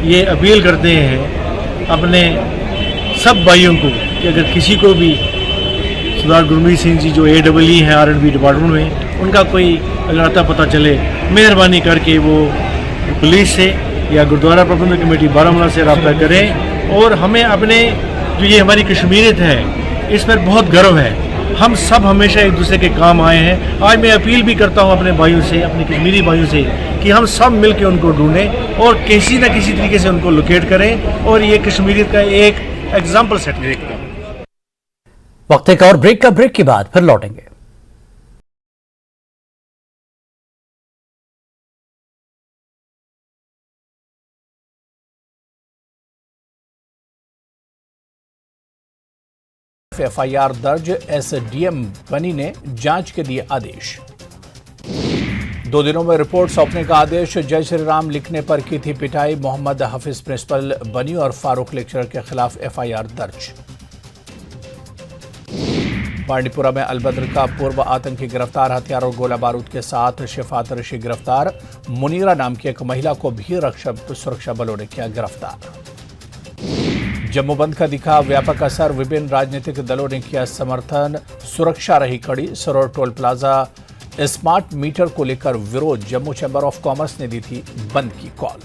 ये अपील करते हैं अपने सब भाइयों को कि अगर किसी को भी सरदार गुरमीत सिंह जी जो AEE हैं R&B डिपार्टमेंट में, उनका कोई अगर अता पता चले, मेहरबानी करके वो पुलिस से या गुरुद्वारा प्रबंधक कमेटी बारामूला से रब्ता करें। और हमें अपने जो ये हमारी कश्मीरियत है इस पर बहुत गर्व है। हम सब हमेशा एक दूसरे के काम आए हैं। आज मैं अपील भी करता हूं अपने भाइयों से, अपने कश्मीरी भाइयों से, कि हम सब मिलकर उनको ढूंढें और किसी न किसी तरीके से उनको लोकेट करें और ये कश्मीरियत का एक एग्जाम्पल सेट करें। वक्त एक और ब्रेक के बाद फिर लौटेंगे। एफआईआर दर्ज, एसडीएम बनी ने जांच के दिए आदेश। 2 दिनों में रिपोर्ट सौंपने का आदेश। जय श्री राम लिखने पर की थी पिटाई, मोहम्मद हाफिज प्रिंसिपल बनी और फारूक लेक्चरर के खिलाफ एफआईआर दर्ज। बांडीपुरा में अलबद्र का पूर्व आतंकी गिरफ्तार, हथियार और गोला बारूद के साथ शिफात ऋषि गिरफ्तार। मुनीरा नाम की एक महिला को भी सुरक्षा बलों ने किया गिरफ्तार। जम्मू बंद का दिखा व्यापक असर, विभिन्न राजनीतिक दलों ने किया समर्थन, सुरक्षा रही कड़ी। सरोवर टोल प्लाजा स्मार्ट मीटर को लेकर विरोध, जम्मू चैंबर ऑफ कॉमर्स ने दी थी बंद की कॉल।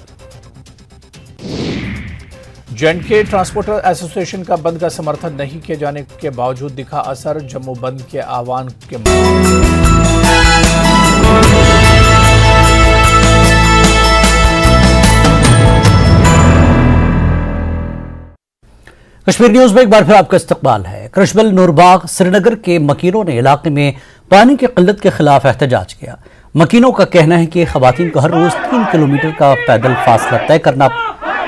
J&K ट्रांसपोर्टर एसोसिएशन का बंद का समर्थन नहीं किए जाने के बावजूद दिखा असर, जम्मू बंद के आह्वान के कश्मीर न्यूज में एक बार फिर आपका इस्तकबाल है। कृष्णबल नूरबाग श्रीनगर के मकीनों ने इलाके में पानी की किल्लत के खिलाफ एहतजाज किया। मकीनों का कहना है कि खवातीन को हर रोज 3 किलोमीटर का पैदल फासला तय करना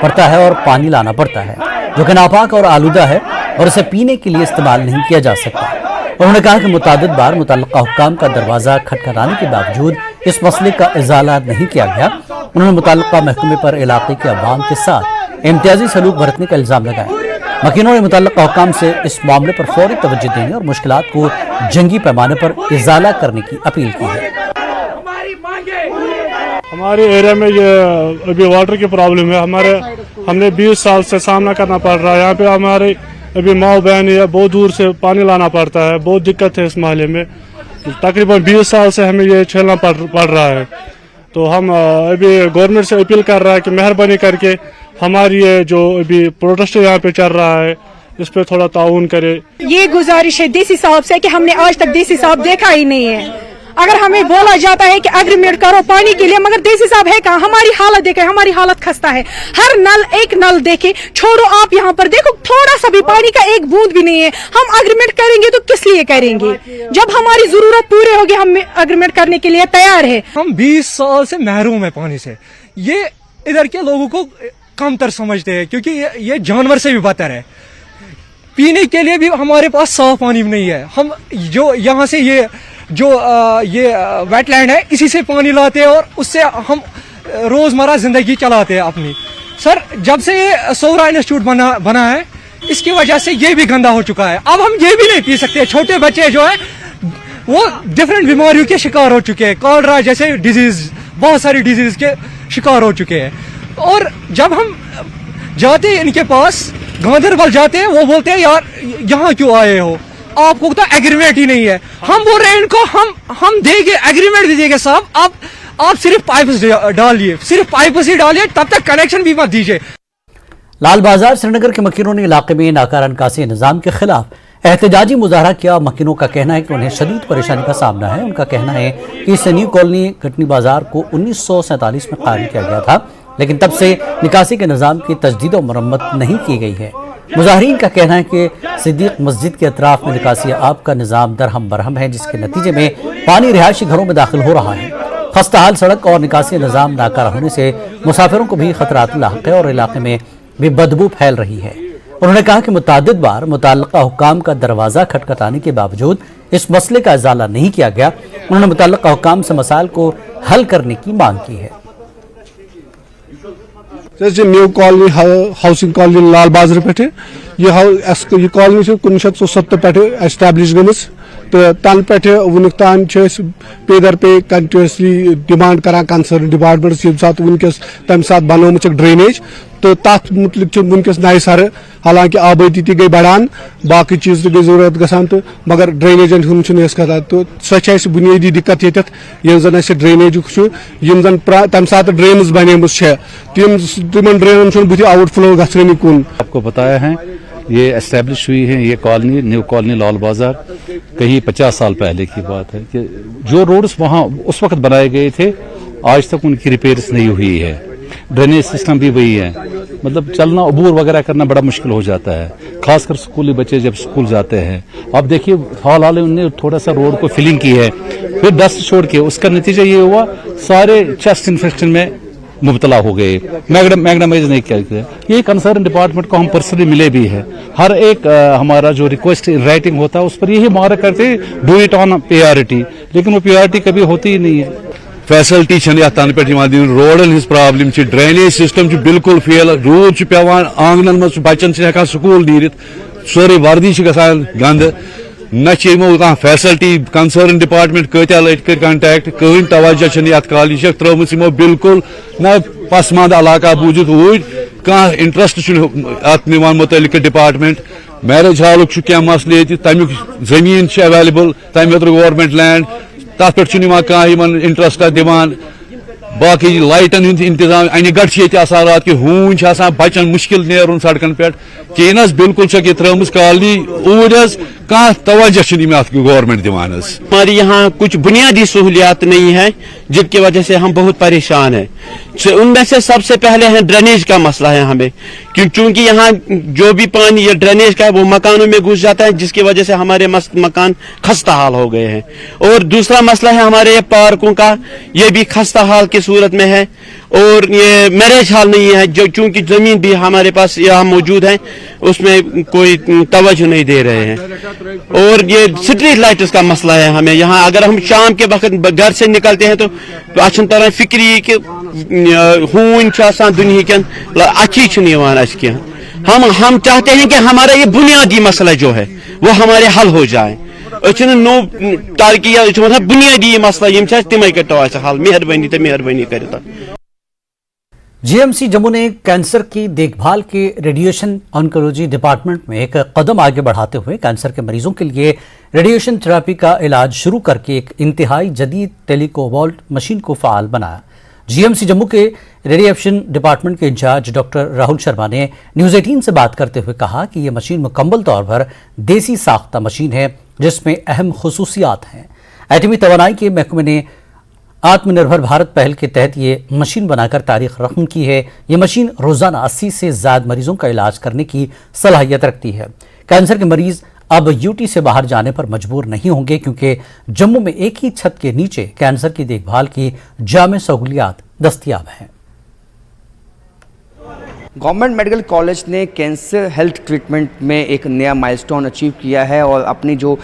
पड़ता है और पानी लाना पड़ता है, जो कि नापाक और आलूदा है और इसे पीने के लिए इस्तेमाल नहीं किया जा सकता। उन्होंने कहा कि मुतादिद बार मुतल्लिका हुक्काम का दरवाजा खटखटाने के बावजूद इस मसले का इजाला नहीं किया गया। उन्होंने मुतल्लिका महकमे पर इलाके के अवाम के साथ इम्तियाजी सलूक बरतने का इल्जाम लगाया। मकीनों ने मुतल्लिका हुक्काम से इस मामले पर फौरी तवज्जो देने और मुश्किलात को जंगी पैमाने पर इजाला करने की अपील की है। हमारे एरिया में ये अभी वाटर की प्रॉब्लम है। हमने 20 साल से सामना करना पड़ रहा है। यहाँ पे हमारे अभी माँ बहन या बहुत दूर से पानी लाना पड़ता है। बहुत दिक्कत है इस मोहल्ले में। तकरीबन 20 साल से हमें ये झेलना पड़ रहा है। तो हम अभी गवर्नमेंट से अपील कर रहा है कि मेहरबानी करके हमारी ये जो अभी प्रोटेस्ट यहाँ पे चल रहा है इस पे थोड़ा ताउन करे। ये गुजारिश है देसी साहब से कि हमने आज तक देसी साहब देखा ही नहीं है। अगर हमें बोला जाता है कि एग्रीमेंट करो पानी के लिए, मगर देसी साहब है कहाँ? हमारी हालत देखे, हमारी हालत खस्ता है। हर नल एक नल देखे, छोड़ो आप यहाँ पर देखो थोड़ा सा भी पानी का एक बूंद भी नहीं है। हम एग्रीमेंट करेंगे तो किस लिए करेंगे? जब हमारी जरूरत पूरी होगी हम एग्रीमेंट करने के लिए तैयार है। हम 20 साल से महरूम है पानी से। ये इधर के लोगों को कमतर समझते हैं क्योंकि ये जानवर से भी बदतर है। पीने के लिए भी हमारे पास साफ पानी नहीं है। हम जो यहाँ से ये वेटलैंड है इसी से पानी लाते हैं और उससे हम रोजमर्रा जिंदगी चलाते हैं अपनी। सर जब से ये सौरा इंस्टीट्यूट बना है इसकी वजह से ये भी गंदा हो चुका है। अब हम ये भी नहीं पी सकते। छोटे बच्चे जो है वो डिफरेंट बीमारियों के शिकार हो चुके हैं। कॉलरा जैसे डिजीज, बहुत सारी डिजीज के शिकार हो चुके हैं। और जब हम जाते हैं इनके पास, गांधरबल जाते हैं, वो बोलते हैं यार यहाँ क्यों आए हो, आपको तो एग्रीमेंट ही नहीं है। हम बोल रहे हैं इनको हम देंगे एग्रीमेंट भी देंगे साहब, आप सिर्फ पाइप डालिए, सिर्फ पाइप ही डालिए, तब तक कनेक्शन भी मत दीजिए। लाल बाजार श्रीनगर के मकीनों ने इलाके में नाकारा निकासी निजाम के खिलाफ एहतजाजी मुजाहरा किया। मकीनों का कहना है कि उन्हें शदीद परेशानी का सामना है। उनका कहना है कि इस न्यू कॉलोनी कटनी बाजार को 1947 में कायम किया गया था, लेकिन तब से निकासी के निजाम की तजदीद और मरम्मत नहीं की गई है। मुजाहरीन का कहना है कि सिद्दीक मस्जिद के अतराफ में निकासी आब का निजाम दरहम बरहम है, जिसके नतीजे में पानी रिहायशी घरों में दाखिल हो रहा है। खस्ताहाल सड़क और निकासी निजाम नाकारा होने से मुसाफिरों को भी खतरात लाहिक है और इलाके में भी बदबू फैल रही है। उन्होंने कहा कि मुतादिद बार मुतल्लिका हुक्काम का दरवाजा खटखटाने के बावजूद इस मसले का इजाला नहीं किया गया। उन्होंने मुतल्लिका हुक्काम से मसाइल को हल करने की मांग की है। न्यू कॉलोनी हाउसिंग कॉलोनी लाल बाजार पे यह कॉलोनी 1970 पे एस्टैब्लिश गमस तो तन पे वुनिक तान पेदर पे कंटिन्यूसली डिमांड करान कंसर्न डिपार्टमेंट्स ये सात वुनकस तम सात बनोमुच ड्रेनेज तो तथ मुतलिक वुनकस नए सर, हालांकि आबादी ती गई बढ़ान, बाकी चीज गई जरूरत गसान तो मगर ड्रेनेजन हूं कथा तो सह बुनियादी दिक्कत ये जन ड्रेनेज जन तम सात ड्रेन बने तिम ड्रेन बुथ आउटफ्लो गनी कुन। आपको बताया है ये एस्टेब्लिश हुई है, ये कॉलोनी न्यू कॉलोनी लाल बाजार कहीं 50 साल पहले की बात है कि जो रोड्स वहाँ उस वक्त बनाए गए थे आज तक उनकी रिपेयर्स नहीं हुई है। ड्रेनेज सिस्टम भी वही है, मतलब चलना अबूर वगैरह करना बड़ा मुश्किल हो जाता है, खासकर स्कूली बच्चे जब स्कूल जाते हैं। अब देखिए हाल उन्होंने थोड़ा सा रोड को फिलिंग की है, फिर डस्ट छोड़ के उसका नतीजा ये हुआ सारे चेस्ट इन्फेक्शन में मुबतला हो गए, मैग्नामाइज नहीं किया गया। ये कंसर्न डिपार्टमेंट को हम पर्सनली मिले भी है, हर एक हमारा जो रिक्वेस्ट इन राइटिंग होता है उस पर यही मार्क करते डू इट ऑन प्रायोरिटी, लेकिन वो प्रायोरिटी कभी होती ही नहीं है। फैसिलिटी तन पे रोडन हिज प्रॉब्लम, ड्रेनेज सिस्टम बिल्कुल फेल, रूद पेवान आंगन मज बचन हेकान स्कूल नीरित, सोरे वर्दी गसान गंद, न कह फैसिलिटी। कंसर्न डिपार्टमेंट कत्या लट कर कंटैक्ट, कहीं तवज्जो अत कॉलेज त्रो बिल्कुल न पसमानदा इलाका बूझित ऊर कह इंटरेस्ट अत निवान मुतलिक डिपार्टमेंट। मैरिज हॉल क्या मसले तमिक जमीन अवेलेबल, तम गवर्नमेंट लैंड तथ पे कह इंटरेस्ट दिवान, बाकी लाइटन हूं इंतजाम अन गट रात कि हून बचन मुश्किल नेरुन सड़कन पे कह बिल्कुल त्रुम कॉलोनी ऊर कह तवज्जो गवर्नमेंट दिवान। हमारी यहाँ कुछ बुनियादी सहूलियात नहीं है जिनकी वजह से हम बहुत परेशान हैं। उनमें से सबसे पहले है ड्रेनेज का मसला है हमें, क्योंकि यहाँ जो भी पानी या ड्रेनेज का है वो मकानों में घुस जाता है, जिसकी वजह से हमारे मकान खस्ता हाल हो गए हैं। और दूसरा मसला है हमारे पार्कों का, ये भी खस्ता हाल की सूरत में है। और ये मैरिज हॉल नहीं है, जो चूंकि जमीन भी हमारे पास यहाँ मौजूद है उसमें कोई तवज्जो नहीं दे रहे हैं। और ये स्ट्रीट लाइट्स का मसला है हमें यहाँ, अगर हम शाम के वक्त घर से निकलते हैं तो अच्छी तरह फिक्री कि हून दुनिया अच्छी हम चाहते हैं कि हमारा ये बुनियादी मसला जो है वो हमारे हल हो जाए। नो तारकी बुनियादी मसला तमें कटो हल, मेहरबानी तो मेहरबानी कर। जीएमसी जम्मू ने कैंसर की देखभाल के रेडिएशन ऑन्कोलॉजी डिपार्टमेंट में एक कदम आगे बढ़ाते हुए कैंसर के मरीजों के लिए रेडिएशन थेरेपी का इलाज शुरू करके एक इंतहाई जदीद टेलीकोबाल्ट मशीन को फाल बनाया। जीएमसी जम्मू के रेडिएशन डिपार्टमेंट के इंचार्ज डॉक्टर राहुल शर्मा ने न्यूज 18 से बात करते हुए कहा कि यह मशीन मुकम्मल तौर पर देसी साख्ता मशीन है जिसमें अहम खुसूसियात हैं। एटमी तवानाई के महकमे ने आत्मनिर्भर भारत पहल के तहत ये मशीन बनाकर तारीख रकम की है। ये मशीन रोजाना 80 से ज्यादा मरीजों का इलाज करने की सलाहियत रखती है। कैंसर के मरीज अब यूटी से बाहर जाने पर मजबूर नहीं होंगे क्योंकि जम्मू में एक ही छत के नीचे कैंसर की देखभाल की जामे सहूलियात दस्तयाब हैं। गवर्नमेंट मेडिकल कॉलेज ने कैंसर हेल्थ ट्रीटमेंट में एक नया माइलस्टोन अचीव किया है और अपनी जो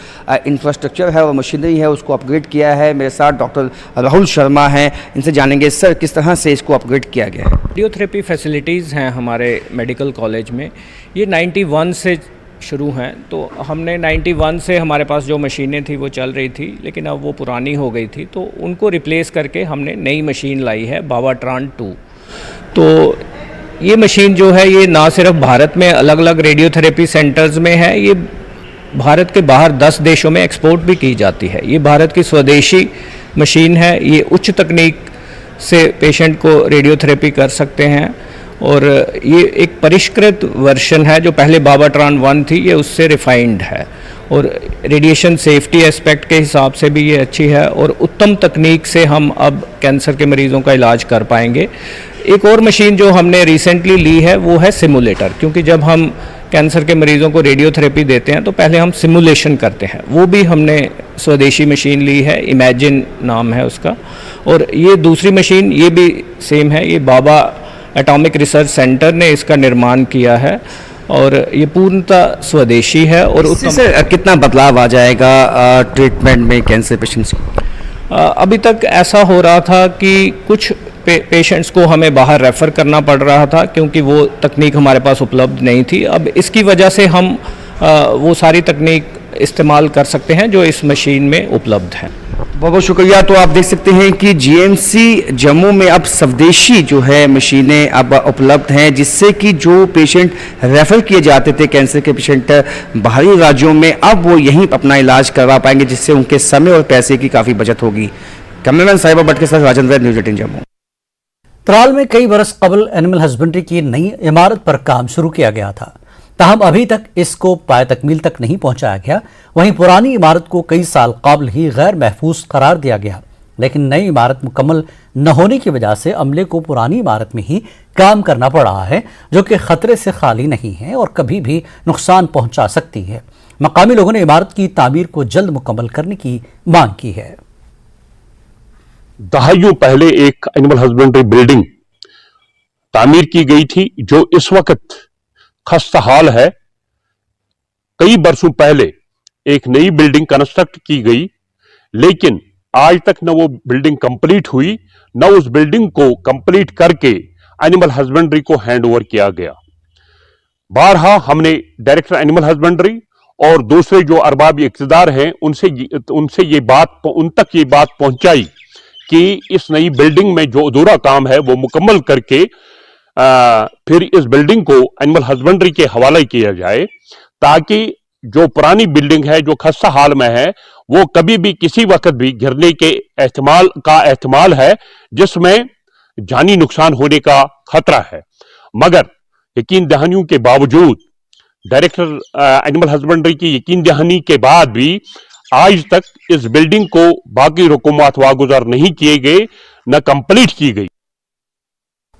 इंफ्रास्ट्रक्चर है और मशीनरी है उसको अपग्रेड किया है। मेरे साथ डॉक्टर राहुल शर्मा हैं, इनसे जानेंगे सर किस तरह से इसको अपग्रेड किया गया है। रेडियोथेरेपी फैसिलिटीज़ हैं हमारे मेडिकल कॉलेज में, ये 91 से शुरू हैं। तो हमने 91 से हमारे पास जो मशीनें थी वो चल रही थी, लेकिन अब वो पुरानी हो गई थी तो उनको रिप्लेस करके हमने नई मशीन लाई है बावाट्रान 2। तो ये मशीन जो है ये ना सिर्फ भारत में अलग अलग रेडियोथेरेपी सेंटर्स में है, ये भारत के बाहर 10 देशों में एक्सपोर्ट भी की जाती है। ये भारत की स्वदेशी मशीन है, ये उच्च तकनीक से पेशेंट को रेडियोथेरेपी कर सकते हैं और ये एक परिष्कृत वर्जन है। जो पहले बावाट्रान 1 थी ये उससे रिफाइंड है और रेडिएशन सेफ्टी एस्पेक्ट के हिसाब से भी ये अच्छी है और उत्तम तकनीक से हम अब कैंसर के मरीज़ों का इलाज कर पाएंगे। एक और मशीन जो हमने रिसेंटली ली है वो है सिमुलेटर, क्योंकि जब हम कैंसर के मरीज़ों को रेडियोथेरेपी देते हैं तो पहले हम सिमुलेशन करते हैं, वो भी हमने स्वदेशी मशीन ली है, इमेजिन नाम है उसका। और ये दूसरी मशीन ये भी सेम है, ये बाबा एटॉमिक रिसर्च सेंटर ने इसका निर्माण किया है और ये पूर्णतः स्वदेशी है। और इससे कितना बदलाव आ जाएगा ट्रीटमेंट में कैंसर पेशेंट्स? अभी तक ऐसा हो रहा था कि कुछ पेशेंट्स को हमें बाहर रेफ़र करना पड़ रहा था क्योंकि वो तकनीक हमारे पास उपलब्ध नहीं थी। अब इसकी वजह से हम वो सारी तकनीक इस्तेमाल कर सकते हैं जो इस मशीन में उपलब्ध है। बहुत बहुत शुक्रिया। तो आप देख सकते हैं कि जीएमसी जम्मू में अब स्वदेशी जो है मशीनें अब उपलब्ध हैं, जिससे कि जो पेशेंट रेफ़र किए जाते थे कैंसर के पेशेंट बाहरी राज्यों में, अब वो यहीं अपना इलाज करवा पाएंगे, जिससे उनके समय और पैसे की काफ़ी बचत होगी। कैमरामैन साहिबा भट्ट के साथ राजेंद्र, न्यूज़ 18 जम्मू। त्राल में कई बरस कबल एनिमल हस्बेंड्री की नई इमारत पर काम शुरू किया गया था। ताहम अभी तक इसको पाए तकमील तक नहीं पहुंचाया गया। वहीं पुरानी इमारत को कई साल कबल ही गैर महफूज करार दिया गया, लेकिन नई इमारत मुकम्मल न होने की वजह से अमले को पुरानी इमारत में ही काम करना पड़ रहा है, जो कि खतरे से खाली नहीं है और कभी भी नुकसान पहुंचा सकती है। मकामी लोगों ने इमारत की तामीर को जल्द मुकम्मल करने की मांग की है। दहाइयों पहले एक एनिमल हस्बेंड्री बिल्डिंग तामीर की गई थी, जो इस वक्त खस्ता हाल है। कई बरसों पहले एक नई बिल्डिंग कंस्ट्रक्ट की गई, लेकिन आज तक न वो बिल्डिंग कंप्लीट हुई, न उस बिल्डिंग को कंप्लीट करके एनिमल हस्बेंड्री को हैंड ओवर किया गया। बारहा हमने डायरेक्टर एनिमल हस्बेंड्री और दूसरे जो अरबाब इख्तिदार हैं उनसे ये बात उन तक ये बात पहुंचाई कि इस नई बिल्डिंग में जो अधूरा काम है वो मुकम्मल करके फिर इस बिल्डिंग को एनिमल हस्बेंड्री के हवाले किया जाए, ताकि जो पुरानी बिल्डिंग है जो खस्ता हाल में है वो कभी भी किसी वक्त भी गिरने के एहतमाल है, जिसमें जानी नुकसान होने का खतरा है। मगर यकीन दहानियों के बावजूद, डायरेक्टर एनिमल हस्बेंड्री की यकीन दहानी के बाद भी आज तक इस बिल्डिंग को बाकी रकूमात वागुजार नहीं किए गए, न कंप्लीट की गई।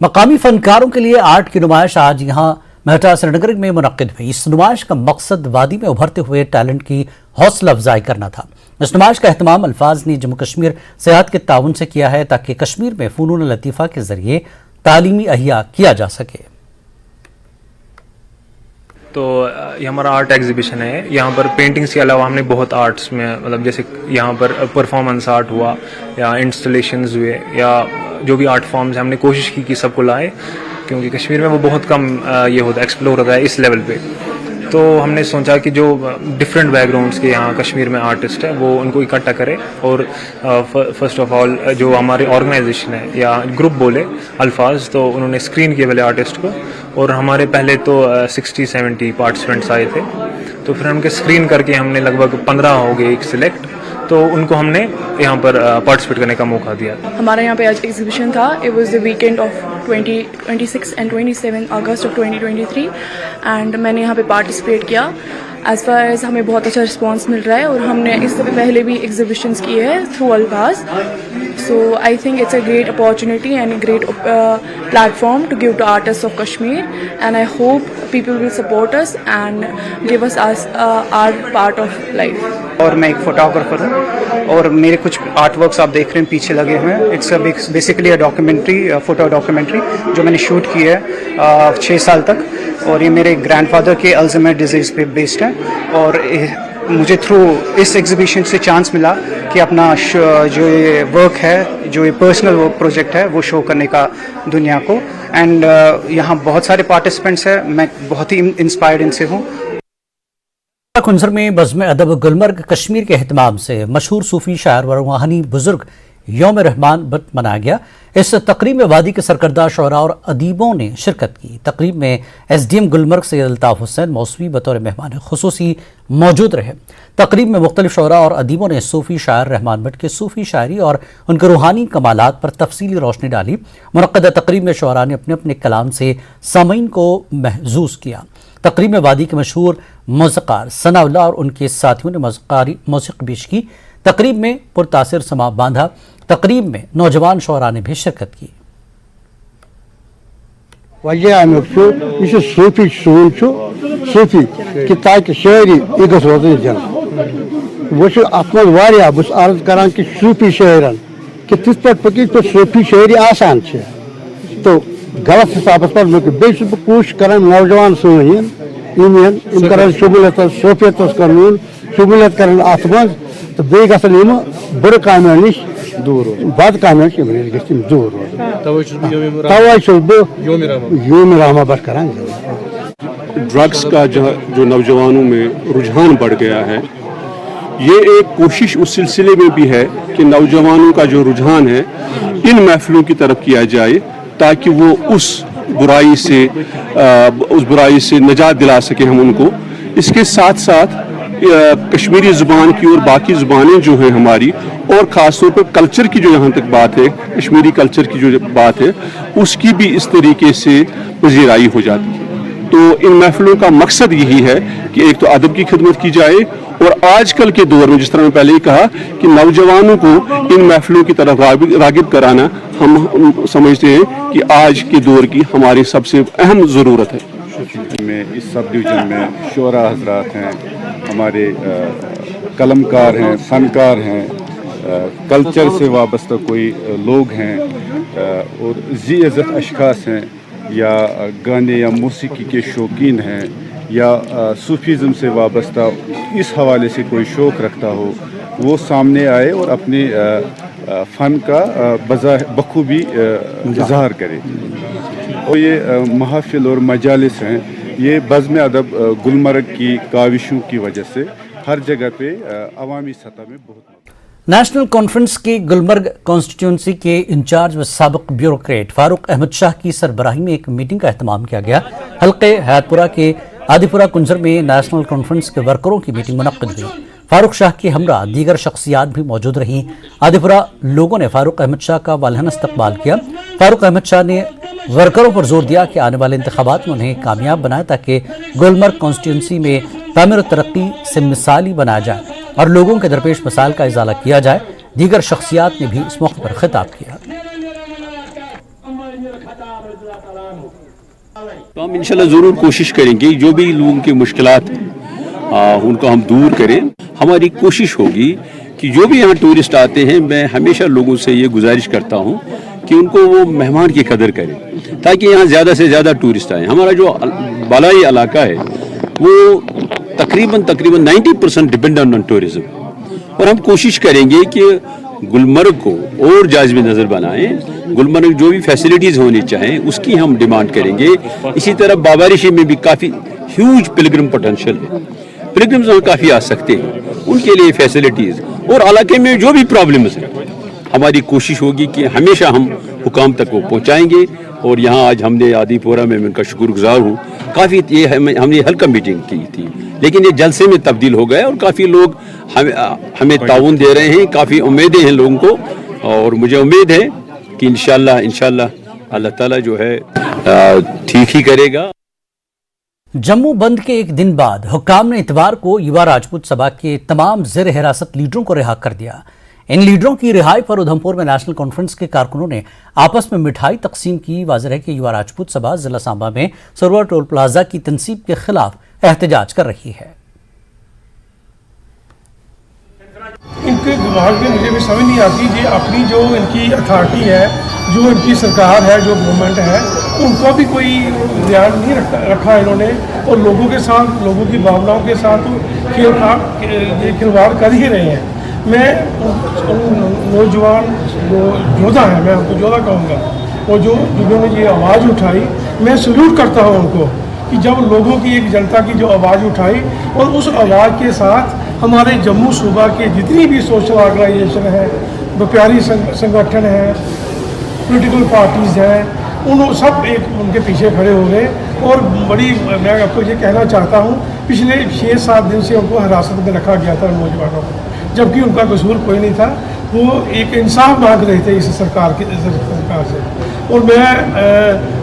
मकामी फनकारों के लिए आर्ट की नुमाइश आज यहाँ मेहटा श्रीनगर में मुनक्किद हुई। इस नुमाइश का मकसद वादी में उभरते हुए टैलेंट की हौसला अफजाई करना था। इस नुमाइश का एहतमाम अल्फाज ने जम्मू कश्मीर सेहत के ताउन से किया है, ताकि कश्मीर में फनून लतीफ़ा के जरिए तालीमी अहिया किया जा सके। तो ये हमारा आर्ट एग्जीबिशन है। यहाँ पर पेंटिंग्स के अलावा हमने बहुत आर्ट्स में, मतलब जैसे यहाँ पर परफॉर्मेंस आर्ट हुआ या इंस्टॉलेशंस हुए या जो भी आर्ट फॉर्म्स, हमने कोशिश की कि सबको लाए, क्योंकि कश्मीर में वो बहुत कम ये होता है, एक्सप्लोर होता है इस लेवल पे। तो हमने सोचा कि जो डिफरेंट बैकग्राउंड्स के यहाँ कश्मीर में आर्टिस्ट है वो उनको इकट्ठा करें, और फर्स्ट ऑफ ऑल जो हमारे ऑर्गेनाइजेशन है या ग्रुप बोले अल्फाज, तो उन्होंने स्क्रीन किए पहले आर्टिस्ट को, और हमारे पहले तो 60-70 पार्टिसिपेंट्स आए थे। तो फिर उनके स्क्रीन करके हमने लगभग 15 हो गए सिलेक्ट, तो उनको हमने यहाँ पर पार्टिसिपेट करने का मौका दिया। हमारे यहाँ पे आज एग्जीबिशन था। It was the weekend of 26 and 27 August of 2023 and मैंने यहाँ पे पार्टिसिपेट किया। एज फार एज हमें बहुत अच्छा रिस्पांस मिल रहा है, और हमने इससे पहले भी एग्जीबिशंस किए हैं थ्रू अल्फाज। So I think it's a great opportunity and a great platform to give to artists of Kashmir, and I hope people will support us and give us our part of life. और मैं एक फोटोग्राफर हूँ, और मेरे कुछ आर्ट वर्क्स आप देख रहे हैं पीछे लगे हुए हैं। It's basically a documentary, photo documentary जो मैंने शूट की है 6 साल तक, और ये मेरे ग्रैंडफादर के अल्जाइमर डिजीज़ पे बेस्ड है। और मुझे थ्रू इस एग्जीबिशन से चांस मिला कि अपना जो ये वर्क है, जो ये पर्सनल वर्क प्रोजेक्ट है, वो शो करने का दुनिया को। एंड यहाँ बहुत सारे पार्टिसिपेंट्स हैं, मैं बहुत ही इंस्पायर्ड इनसे हूँ। कुंजर में बज़्म अदब गुलमर्ग कश्मीर के एहतमाम से मशहूर सूफी शायर व रूहानी बुजुर्ग यौम रहमान बट मनाया गया। इस तकरीब में वादी के सरकर्दा शोरा और अदीबों ने शिरकत की। तकरीब में SDM गुलमर्ग सैयद अल्ताफ हुसैन मौसवी बतौर मेहमान खुसूसी मौजूद रहे। तकरीब में मुख्तलिफ शोरा और अदीबों ने सूफी शायर रहमान बट के सूफी शायरी और उनके रूहानी कमालात पर तफसीली रोशनी डाली। मुनक्कदा तकरीब में शोरा ने अपने अपने कलाम से सामीन को महजूज किया। तकरीब में वादी के मशहूर मौसीक़ार सनाउल्लाह और उनके साथियों ने मौसीक़ी पेश की। तकरीब में पुरतासिर समा बांधा। तकरीब में नौजवान शोरा ने भी शिरकत की। वजह अमुक सूफी सून सूफी कि ताकि शायरी यह रोजन जन वो अत मज अर्ज करान कि सूफी शायरन कि तिथ पे पकि पे सूफी शायरी आसान तो गलत हिसाब पर बे कोशिश कर नौजवान सन इन कर शमूलियत सूफियत शमूलियत कर अत मज तो बे गम बुर काम नश दूर बद काम दूर तवे योम रहमा बट कर। ड्रग्स का जो नौजवानों में रुझान बढ़ गया है, ये एक कोशिश उस सिलसिले में भी है कि नौजवानों का जो रुझान है इन महफिलों की तरफ किया जाए, ताकि वो उस बुराई से निजात दिला सके हम उनको। इसके साथ साथ कश्मीरी ज़ुबान की और बाकी ज़ुबानें जो हैं हमारी, और ख़ास तौर पर कल्चर की जो यहाँ तक बात है, कश्मीरी कल्चर की जो बात है, उसकी भी इस तरीके से पजीराई हो जाती है। तो इन महफिलों का मकसद यही है कि एक तो अदब की खिदमत की जाए, और आजकल के दौर में जिस तरह मैं पहले ही कहा कि नौजवानों को इन महफिलों की तरफ रागिब कराना हम समझते हैं कि आज के दौर की हमारी सबसे अहम ज़रूरत है। में इस सब डिवीज़न में शोरा हजरात हैं, हमारे कलमकार हैं, फनकार हैं, कल्चर से वाबस्ता कोई लोग हैं और जी इज़्ज़त अशखास हैं, या गाने या मौसीकी के शौकीन हैं, या सूफीज़म से वाबस्ता इस हवाले से कोई शौक़ रखता हो, वो सामने आए और अपने फ़न का बखूबी इजहार करे। और ये महफिल और मजालिस हैं, ये बज़्म अदब गुलमर्ग की काविशों की वजह से हर जगह पे अवामी सतह में बहुत नेशनल कॉन्फ्रेंस के गुलमर्ग कॉन्स्टिट्यूंसी के इंचार्ज व साबिक ब्यूरोक्रेट फारूक अहमद शाह की सरबराही में एक मीटिंग का एहतमाम किया गया। हल्के हयातपुरा के आदिपुरा कुंजर में नेशनल कॉन्फ्रेंस के वर्करों की मीटिंग मुनक्किद हुई। फारूक शाह के हमरा दीगर शख्सियात भी मौजूद रहीं। आदिपुरा लोगों ने फारूक अहमद शाह का वालहन इस्तकबाल किया। फारूक अहमद शाह ने वर्करों पर जोर दिया कि आने वाले इंतखाबात में उन्हें कामयाब बनाए ताकि गुलमर्ग कॉन्स्टिट्यूंसी में तामीर और तरक्की से मिसाली बनाया जाए और लोगों के दरपेश मसाइल का इजाला किया जाए। दीगर शख्सियात ने भी इस मौके पर खिताब किया। तो हम इंशाल्लाह ज़रूर कोशिश करेंगे जो भी लोगों की मुश्किलात उनको हम दूर करें। हमारी कोशिश होगी कि जो भी यहाँ टूरिस्ट आते हैं, मैं हमेशा लोगों से ये गुजारिश करता हूँ कि उनको वो मेहमान की कदर करें ताकि यहाँ ज़्यादा से ज़्यादा टूरिस्ट आए। हमारा जो बालाई इलाका है वो तकरीबन 90% डिपेंडेंट ऑन टूरिज्म, और हम कोशिश करेंगे कि गुलमर्ग को और जायज़ नज़र बनाएं। गुलमर्ग जो भी फैसिलिटीज़ होनी चाहें उसकी हम डिमांड करेंगे। इसी तरह बाबारिशी में भी काफ़ी ह्यूज पिलग्रिम पोटेंशियल है, पिलग्रिम्स वहाँ काफ़ी आ सकते हैं, उनके लिए फैसिलिटीज़ और इलाके में जो भी प्रॉब्लम्स हैं हमारी कोशिश होगी कि हमेशा हम हुकाम तक वो पहुँचाएँगे। और यहाँ आज हमने आदिपुरा में उनका शुक्रगुजार हूँ, काफ़ी ये हमने हल्का मीटिंग की थी लेकिन ये जलसे में तब्दील हो गया और काफ़ी लोग हमें ताउन दे रहे हैं, काफ़ी उम्मीदें हैं लोगों को, और मुझे उम्मीद है कि इंशाल्लाह अल्लाह ताला जो है ठीक ही करेगा। जम्मू बंद के एक दिन बाद हुक्काम ने इतवार को युवा राजपूत सभा के तमाम ज़ेर हिरासत लीडरों को रिहा कर दिया। इन लीडरों की रिहाई पर उधमपुर में नेशनल कॉन्फ्रेंस के कारकुनों ने आपस में मिठाई तकसीम की। वाज़ेह है कि युवा राजपूत सभा जिला सांबा में सरवर टोल प्लाजा की तनसीब के खिलाफ एहतजाज कर रही है। इनके दिमाग में मुझे भी समझ नहीं आती कि अपनी जो इनकी अथॉरिटी है, जो इनकी सरकार है, जो गवर्नमेंट है, उनका भी कोई ध्यान नहीं रखा इन्होंने, और लोगों के साथ, लोगों की भावनाओं के साथ खिलवाड़ कर ही रहे हैं। मैं नौजवान जो योद्धा है, मैं उनको योद्धा कहूँगा, और जो जिन्होंने ये आवाज़ उठाई, मैं सल्यूट करता हूँ उनको कि जब लोगों की एक जनता की जो आवाज़ उठाई और उस आवाज़ के साथ हमारे जम्मू सूबा के जितनी भी सोशल ऑर्गेनाइजेशन है, व्यापारी संगठन हैं, पॉलिटिकल पार्टीज़ हैं, उन सब एक उनके पीछे खड़े हो गए। और बड़ी मैं आपको ये कहना चाहता हूँ, पिछले 6-7 दिन से उनको हिरासत में रखा गया था नौजवानों को, जबकि उनका कसूर कोई नहीं था। वो एक इंसाफ मांग रहे थे इस सरकार से। और मैं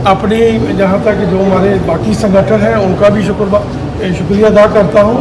अपनी जहाँ तक जो हमारे बाकी संगठन हैं उनका भी शुक्रिया अदा करता हूँ।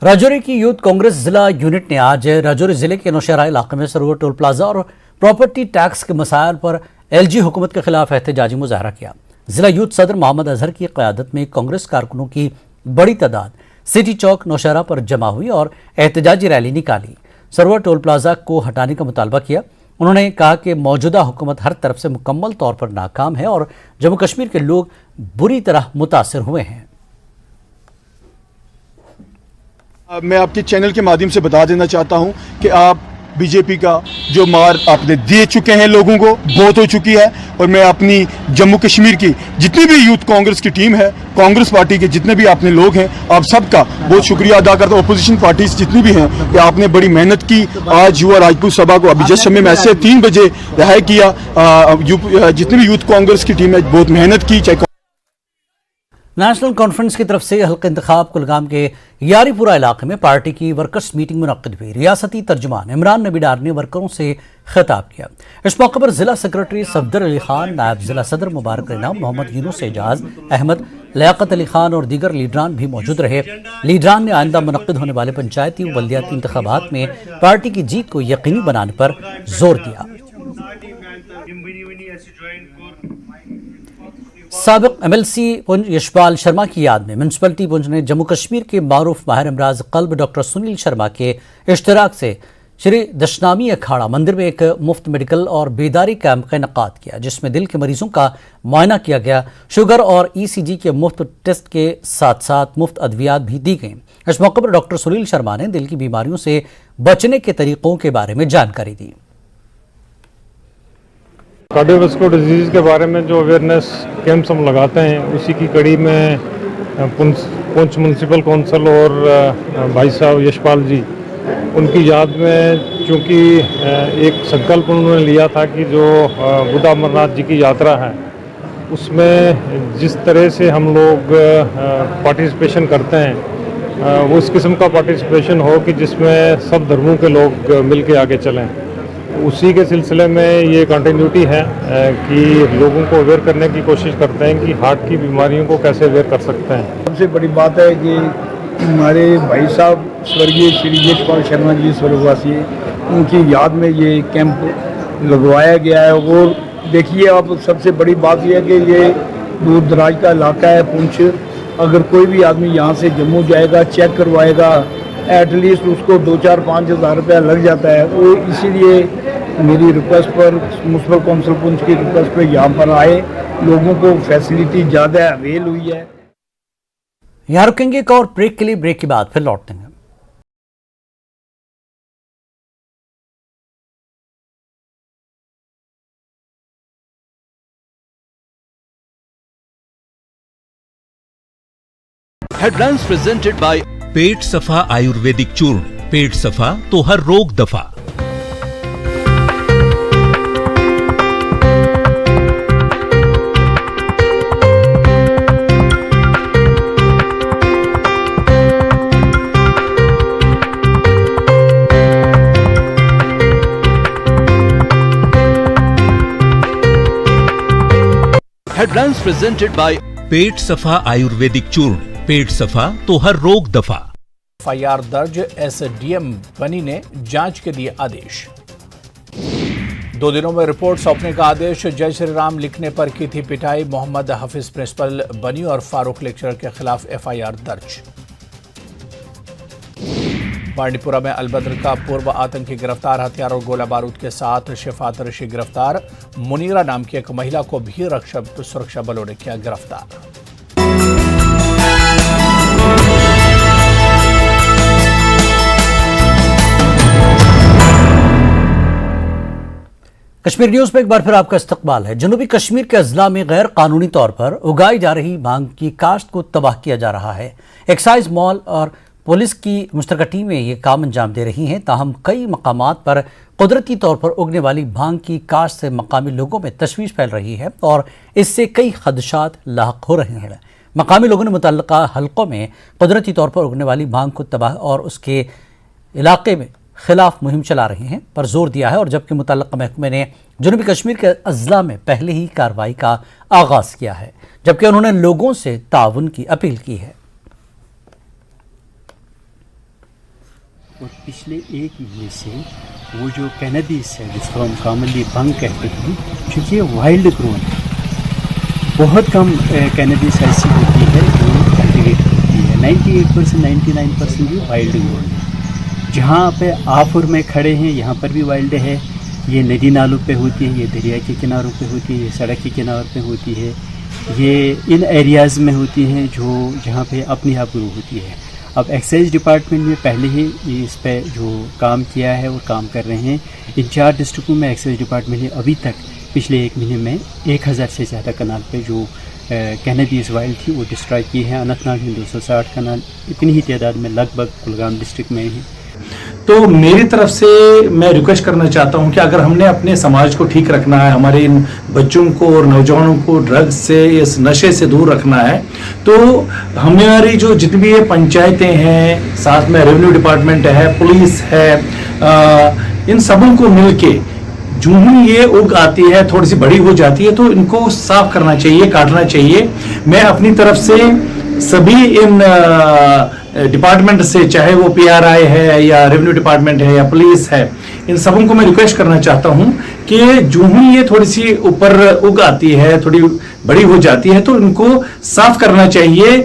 राजौरी की यूथ कांग्रेस जिला यूनिट ने आज राजौरी जिले के नौशहरा इलाके में सरवर टोल प्लाजा और प्रॉपर्टी टैक्स के मसाइल पर एलजी हुकूमत के खिलाफ एहतजाजी मुजाहरा किया। जिला यूथ सदर मोहम्मद अजहर की क़यादत में कांग्रेस कारकुनों की बड़ी तादाद सिटी चौक नौशहरा पर जमा हुई और एहतजाजी रैली निकाली। सरवर टोल प्लाजा को हटाने का मुतालबा किया। उन्होंने कहा कि मौजूदा हुकूमत हर तरफ से मुकम्मल तौर पर नाकाम है और जम्मू कश्मीर के लोग बुरी तरह मुतासिर हुए हैं। मैं आपके चैनल के माध्यम से बता देना चाहता हूं कि आप बीजेपी का जो मार आपने दे चुके हैं, लोगों को बहुत हो चुकी है। और मैं अपनी जम्मू कश्मीर की जितनी भी यूथ कांग्रेस की टीम है, कांग्रेस पार्टी के जितने भी आपने लोग हैं, आप सबका बहुत शुक्रिया अदा करता हूँ। अपोजिशन पार्टीज जितनी भी हैं कि आपने बड़ी मेहनत की। आज युवा राजपूत सभा को अभी जस्ट समय में ऐसे 3 बजे रिहाई किया। जितनी भी यूथ कांग्रेस की टीम है बहुत मेहनत की। नेशनल कॉन्फ्रेंस की तरफ से हल्का इंतखाब कुलगाम के यारीपुरा इलाके में पार्टी की वर्कर्स मीटिंग मुनक्किद हुई। रियासती तर्जुमान इमरान नबी डार ने वर्करों से खिताब किया। इस मौके पर जिला सेक्रेटरी सफदर अली खान, नायब जिला सदर मुबारक रैना, मोहम्मद यूनुस एजाज अहमद, लियाकत अली खान और दीगर लीडरान भी मौजूद रहे। लीडरान ने आइंदा मुनक्किद होने वाले पंचायती व बल्दियाती इंतखाबात में पार्टी की जीत को यकीनी बनाने पर जोर दिया। साबिक MLC पुंछ यशपाल शर्मा की याद में म्यूनसिपलिटी पुंछ ने जम्मू कश्मीर के मारूफ माहिर अमराज कल्ब डॉक्टर सुनील शर्मा के इश्तराक से श्री दशनामी अखाड़ा मंदिर में एक मुफ्त मेडिकल और बेदारी कैंप का इनकाद किया, जिसमें दिल के मरीजों का मुआयना किया गया। शुगर और ECG के मुफ्त टेस्ट के साथ साथ मुफ्त अद्वियात भी दी गई। इस मौके पर डॉक्टर सुनील शर्मा ने दिल की बीमारियों से बचने के तरीकों के बारे में जानकारी दी। कार्डियोवास्कुलर डिजीज़ के बारे में जो अवेयरनेस कैंप्स हम लगाते हैं, उसी की कड़ी में पुंछ म्यूनसिपल कौंसिल और भाई साहब यशपाल जी, उनकी याद में चूँकि एक संकल्प उन्होंने लिया था कि जो बुद्धा अमरनाथ जी की यात्रा है उसमें जिस तरह से हम लोग पार्टिसिपेशन करते हैं वो इस किस्म का पार्टिसिपेशन हो कि जिसमें सब धर्मों के लोग मिल के आगे चलें। उसी के सिलसिले में ये कंटिन्यूटी है कि लोगों को अवेयर करने की कोशिश करते हैं कि हार्ट की बीमारियों को कैसे अवेयर कर सकते हैं। सबसे बड़ी बात है कि हमारे भाई साहब स्वर्गीय श्री यशपाल शर्मा जी स्वर्गवासी, उनकी याद में ये कैंप लगवाया गया है। और देखिए आप, सबसे बड़ी बात यह है कि ये दूर दराज का इलाका है पुंछ। अगर कोई भी आदमी यहाँ से जम्मू जाएगा, चेक करवाएगा, एटलीस्ट उसको 2-4-5 हज़ार रुपया लग जाता है। वो इसीलिए मेरी रिक्वेस्ट पर, म्यूनसिपल कौंसिल पुंछ की रिक्वेस्ट पर यहाँ पर आए, लोगों को फैसिलिटी ज़्यादा अवेल हुई है। यहाँ रुकेंगे एक और ब्रेक के लिए, ब्रेक के बाद फिर लौटते हैं। हेडलाइंस प्रेजेंटेड बाय पेट सफा आयुर्वेदिक चूर्ण। पेट सफा तो हर रोग दफा। हेडलाइंस प्रेजेंटेड बाय पेट सफा आयुर्वेदिक चूर्ण। पेट सफा तो हर रोग दफा। FIR दर्ज, SDM बनी ने जांच के दिए आदेश। 2 दिनों में रिपोर्ट सौंपने का आदेश। जय श्री राम लिखने पर की थी पिटाई। मोहम्मद हफीज प्रिंसिपल बनी और फारूक लेक्चरर के खिलाफ FIR दर्ज। बांडीपुरा में अलबद्र का पूर्व आतंकी गिरफ्तार। हथियार और गोला बारूद के साथ शिफात ऋषि गिरफ्तार। मुनीरा नाम की एक महिला को भी सुरक्षा बलों ने किया गिरफ्तार। कश्मीर न्यूज में एक बार फिर आपका इस्तकबाल है। जनूबी कश्मीर के अजला में गैर कानूनी तौर पर उगाई जा रही भांग की काश्त को तबाह किया जा रहा है। एक्साइज मॉल और पुलिस की मुश्तरका टीमें ये काम अंजाम दे रही हैं। ताहम कई मकामात पर कुदरती तौर पर उगने वाली भांग की काश्त से मकामी लोगों में तशवीश फैल रही है और इससे कई खदशात लाहक हो रहे हैं। मकामी लोगों ने मुतल्लिका हलकों में कुदरती तौर पर उगने वाली भांग को तबाह और उसके इलाके में खिलाफ मुहिम चला रहे हैं पर जोर दिया है। और जबकि मुतल्लिका महकमे ने जनूबी कश्मीर के अजला में पहले ही कार्रवाई का आगाज किया है, जबकि उन्होंने लोगों से ताउन की अपील की है। और पिछले 1 महीने से वो जो कैनबिस है, जिसको हम कॉमनली भंग कहते हैं, क्योंकि वाइल्ड ग्रोन है, बहुत कम कैनबिस ऐसी होती है जो कल्टिवेट होती है। 98% 99% भी वाइल्ड ग्रोन है। जहाँ पे आफुर में खड़े हैं यहाँ पर भी वाइल्ड है। ये नदी नालों पे होती है, ये दरिया के किनारों पे होती है, ये सड़क के किनारों पे होती है, ये इन एरियाज़ में होती हैं जो जहाँ पे अपनी आप ग्रो होती है। अब एक्साइज डिपार्टमेंट ने पहले ही इस पे जो काम किया है और काम कर रहे हैं। इन 4 डिस्ट्रिक्टों में एक्साइज डिपार्टमेंट ने अभी तक पिछले 1 महीने में 1000 से ज़्यादा कनाल पे जो कैनबिस वाइल्ड थी वो डिस्ट्रॉय की है। अनंतनाग में 260 कनाल, इतनी ही तादाद में लगभग कुलगाम डिस्ट्रिक्ट में है। तो मेरी तरफ से मैं रिक्वेस्ट करना चाहता हूं कि अगर हमने अपने समाज को ठीक रखना है, हमारे इन बच्चों को और नौजवानों को ड्रग्स से, इस नशे से दूर रखना है, तो हमारी जो जितनी भी पंचायतें हैं, साथ में रेवेन्यू डिपार्टमेंट है, पुलिस है, इन सबों को मिलके जो ही ये उग आती है, थोड़ी सी बड़ी हो जाती है, तो इनको साफ करना चाहिए, काटना चाहिए। मैं अपनी तरफ से सभी इन डिपार्टमेंट से, चाहे वो PRI है या रेवेन्यू डिपार्टमेंट है या पुलिस है, इन सबों को मैं रिक्वेस्ट करना चाहता हूं कि जो ही ये थोड़ी सी ऊपर उग आती है, थोड़ी बड़ी हो जाती है, तो इनको साफ करना चाहिए।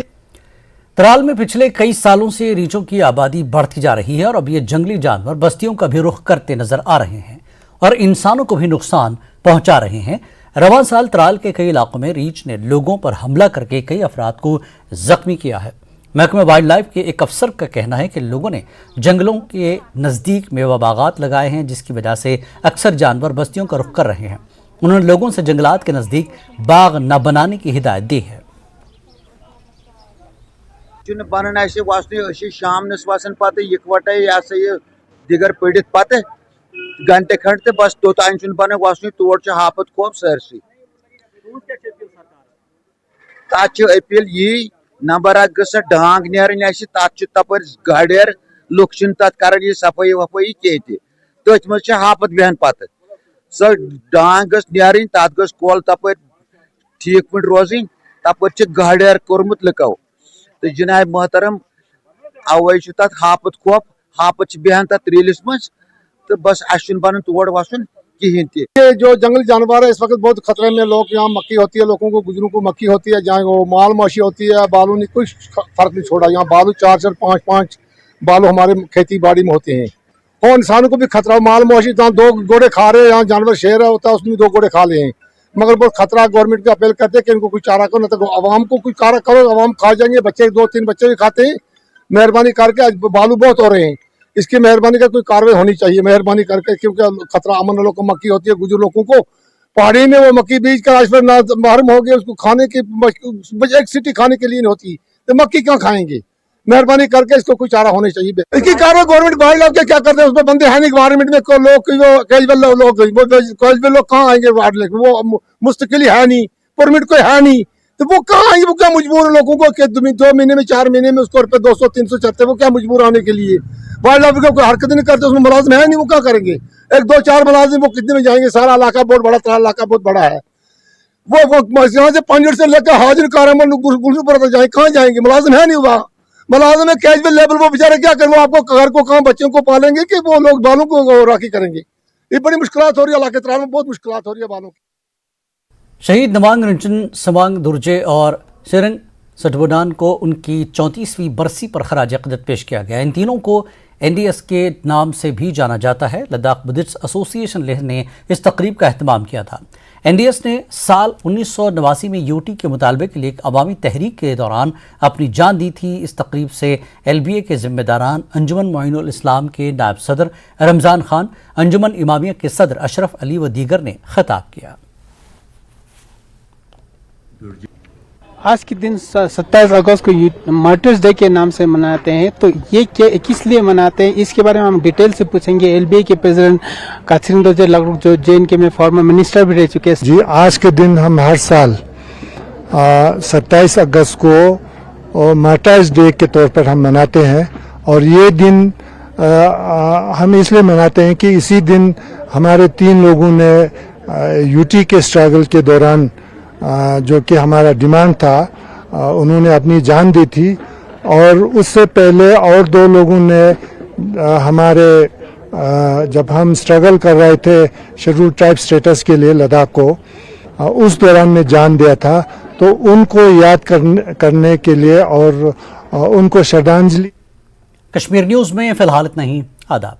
तराल में पिछले कई सालों से रीछों की आबादी बढ़ती जा रही है और अब ये जंगली जानवर बस्तियों का भी रुख करते नजर आ रहे हैं और इंसानों को भी नुकसान पहुंचा रहे हैं। रवां साल तराल के कई इलाकों में रीछ ने लोगों पर हमला करके कई अफराद को जख्मी किया है। महकमे वाइल्ड लाइफ के एक अफसर का कहना है कि लोगों ने जंगलों के नज़दीक मेवा बागात लगाए हैं, जिसकी वजह से अक्सर जानवर बस्तियों का रुख कर रहे हैं। उन्होंने लोगों से जंगलात के नज़दीक बाग न बनाने की हिदायत दी है। शाम वसन पत इकवटे यह दिगर पड़ित पत घंटे खंड तो बस तोतान बन वसन तोड़ हापत खोप सरसी तथ अपील यी नंबर अ गस डांग नेरन तपर गाड़ियर लुक तथ कर सफाई वफाई कह तथ मज हापत बहन पत स डांग गस नेरन तथ गस कल तप ठीक पे रोजन तपर गाड़ियर कोर्मुत लुको तो जनाब मोहतरम अवे तथ हापत खोप हापत बहन तथ रेलिस मज तो बस अस बन तोड़ वसन कहें। ये जो जंगली जानवर है इस वक्त बहुत खतरे में। लोग यहाँ मक्की होती है, लोगों को गुजरों को मक्की होती है, जहाँ वो माल माशी होती है, बालू ने कुछ फर्क नहीं छोड़ा। यहाँ बालू 4-4, 5-5 बालू हमारे खेती बाड़ी में होते हैं और इंसानों को भी खतरा। माल माशी जहाँ 2 घोड़े खा रहे हैं, यहाँ जानवर शेर होता है उसमें 2 घोड़े खा ले हैं, मगर बहुत खतरा। गवर्नमेंट की अपील करते हैं कि इनको कोई चारा करो, न तो आवाम को कोई चारा करो, आवाम खा जाएंगे। बच्चे 2-3 बच्चे भी खाते हैं। मेहरबानी करके, आज बालू बहुत हो रहे हैं, इसकी मेहरबानी का कोई कार्रवाई होनी चाहिए मेहरबानी करके, क्योंकि खतरा अमन लोगों को मक्की होती है, गुजर लोगों को पहाड़ी में वो मक्की बीज कर आज फिर महरूम हो गए। उसको खाने की एक सीटी खाने के लिए नहीं होती, तो मक्की क्या खाएंगे। मेहरबानी करके इसको कोई चारा होना चाहिए। इसकी कार्रवाई गवर्नमेंट वाइल्ड लाइफ के क्या करते हैं, उसमें बंदे है नहीं गवर्नमेंट में। लोग कहाँ आएंगे वाइल्ड लाइफ में, वो मुस्तकिल है नहीं, परमिट कोई है नहीं, तो वो कहाँ आएंगे। वो क्या मजबूर है लोगों को कि 2 महीने में 4 महीने में उसको 200-300 चलते, वो क्या मजबूर आने के लिए। वाइल्ड लाइफ का कोई हरकत नहीं करते, उसमें मुलाजिम है नहीं, वो क्या करेंगे। 1-2-4 मुलाजिम वो कितने में जाएंगे। सारा इलाका बहुत बड़ा, तराल इलाका बहुत बड़ा है। वो यहाँ से 5 से लेकर हाजिर कारमन गुलजूपुर जाए, कहाँ जाएंगे। मुलाजिम है नहीं, वहाँ मुलाजिम है कैजुअल लेवल। वो बेचारे क्या करें, वो आपको घर को कहाँ बच्चों को पालेंगे कि वो लोग बालों को राखी करेंगे। ये बड़ी मुश्किल हो रही है इलाके तराल में, बहुत मुश्किल हो रही है बालों की। शहीद नवांग रंजन समांग दुर्जे और सिरंग सटबोडान को उनकी 34वीं बरसी पर खराज अक़ीदत पेश किया गया। इन तीनों को NDS के नाम से भी जाना जाता है। लद्दाख बुद्धिस्ट एसोसिएशन लेह ने इस तकरीब का एहतमाम किया था। NDS ने साल 1989 में UT के मुतालबे के लिए एक अवामी तहरीक के दौरान अपनी जान दी थी। इस तकरीब से LBA के जिम्मेदारान, अंजुमन मोइनुल इस्लाम के नायब सदर रमज़ान खान, अंजुमन इमामिया के सदर अशरफ अली व दीगर ने खिताब किया। आज के दिन 27 अगस्त को मार्टर्स डे के नाम से मनाते हैं, तो ये किस लिए मनाते हैं इसके बारे में हम डिटेल से पूछेंगे। LBA के प्रेसिडेंट काथिरिन दोजे लगभग जो JNK में फॉर्मर मिनिस्टर भी रह चुके हैं। जी, आज के दिन हम हर साल 27 अगस्त को मार्टर्स डे के तौर पर हम मनाते हैं और ये दिन हम इसलिए मनाते हैं कि इसी दिन हमारे 3 लोगों ने UT के स्ट्रगल के दौरान जो कि हमारा डिमांड था, उन्होंने अपनी जान दी थी। और उससे पहले और 2 लोगों ने हमारे जब हम स्ट्रगल कर रहे थे शेड्यूल ट्राइब स्टेटस के लिए लद्दाख को, उस दौरान में जान दिया था। तो उनको याद करने के लिए और उनको श्रद्धांजलि। कश्मीर न्यूज़ में फिलहाल इतना ही। आदाब।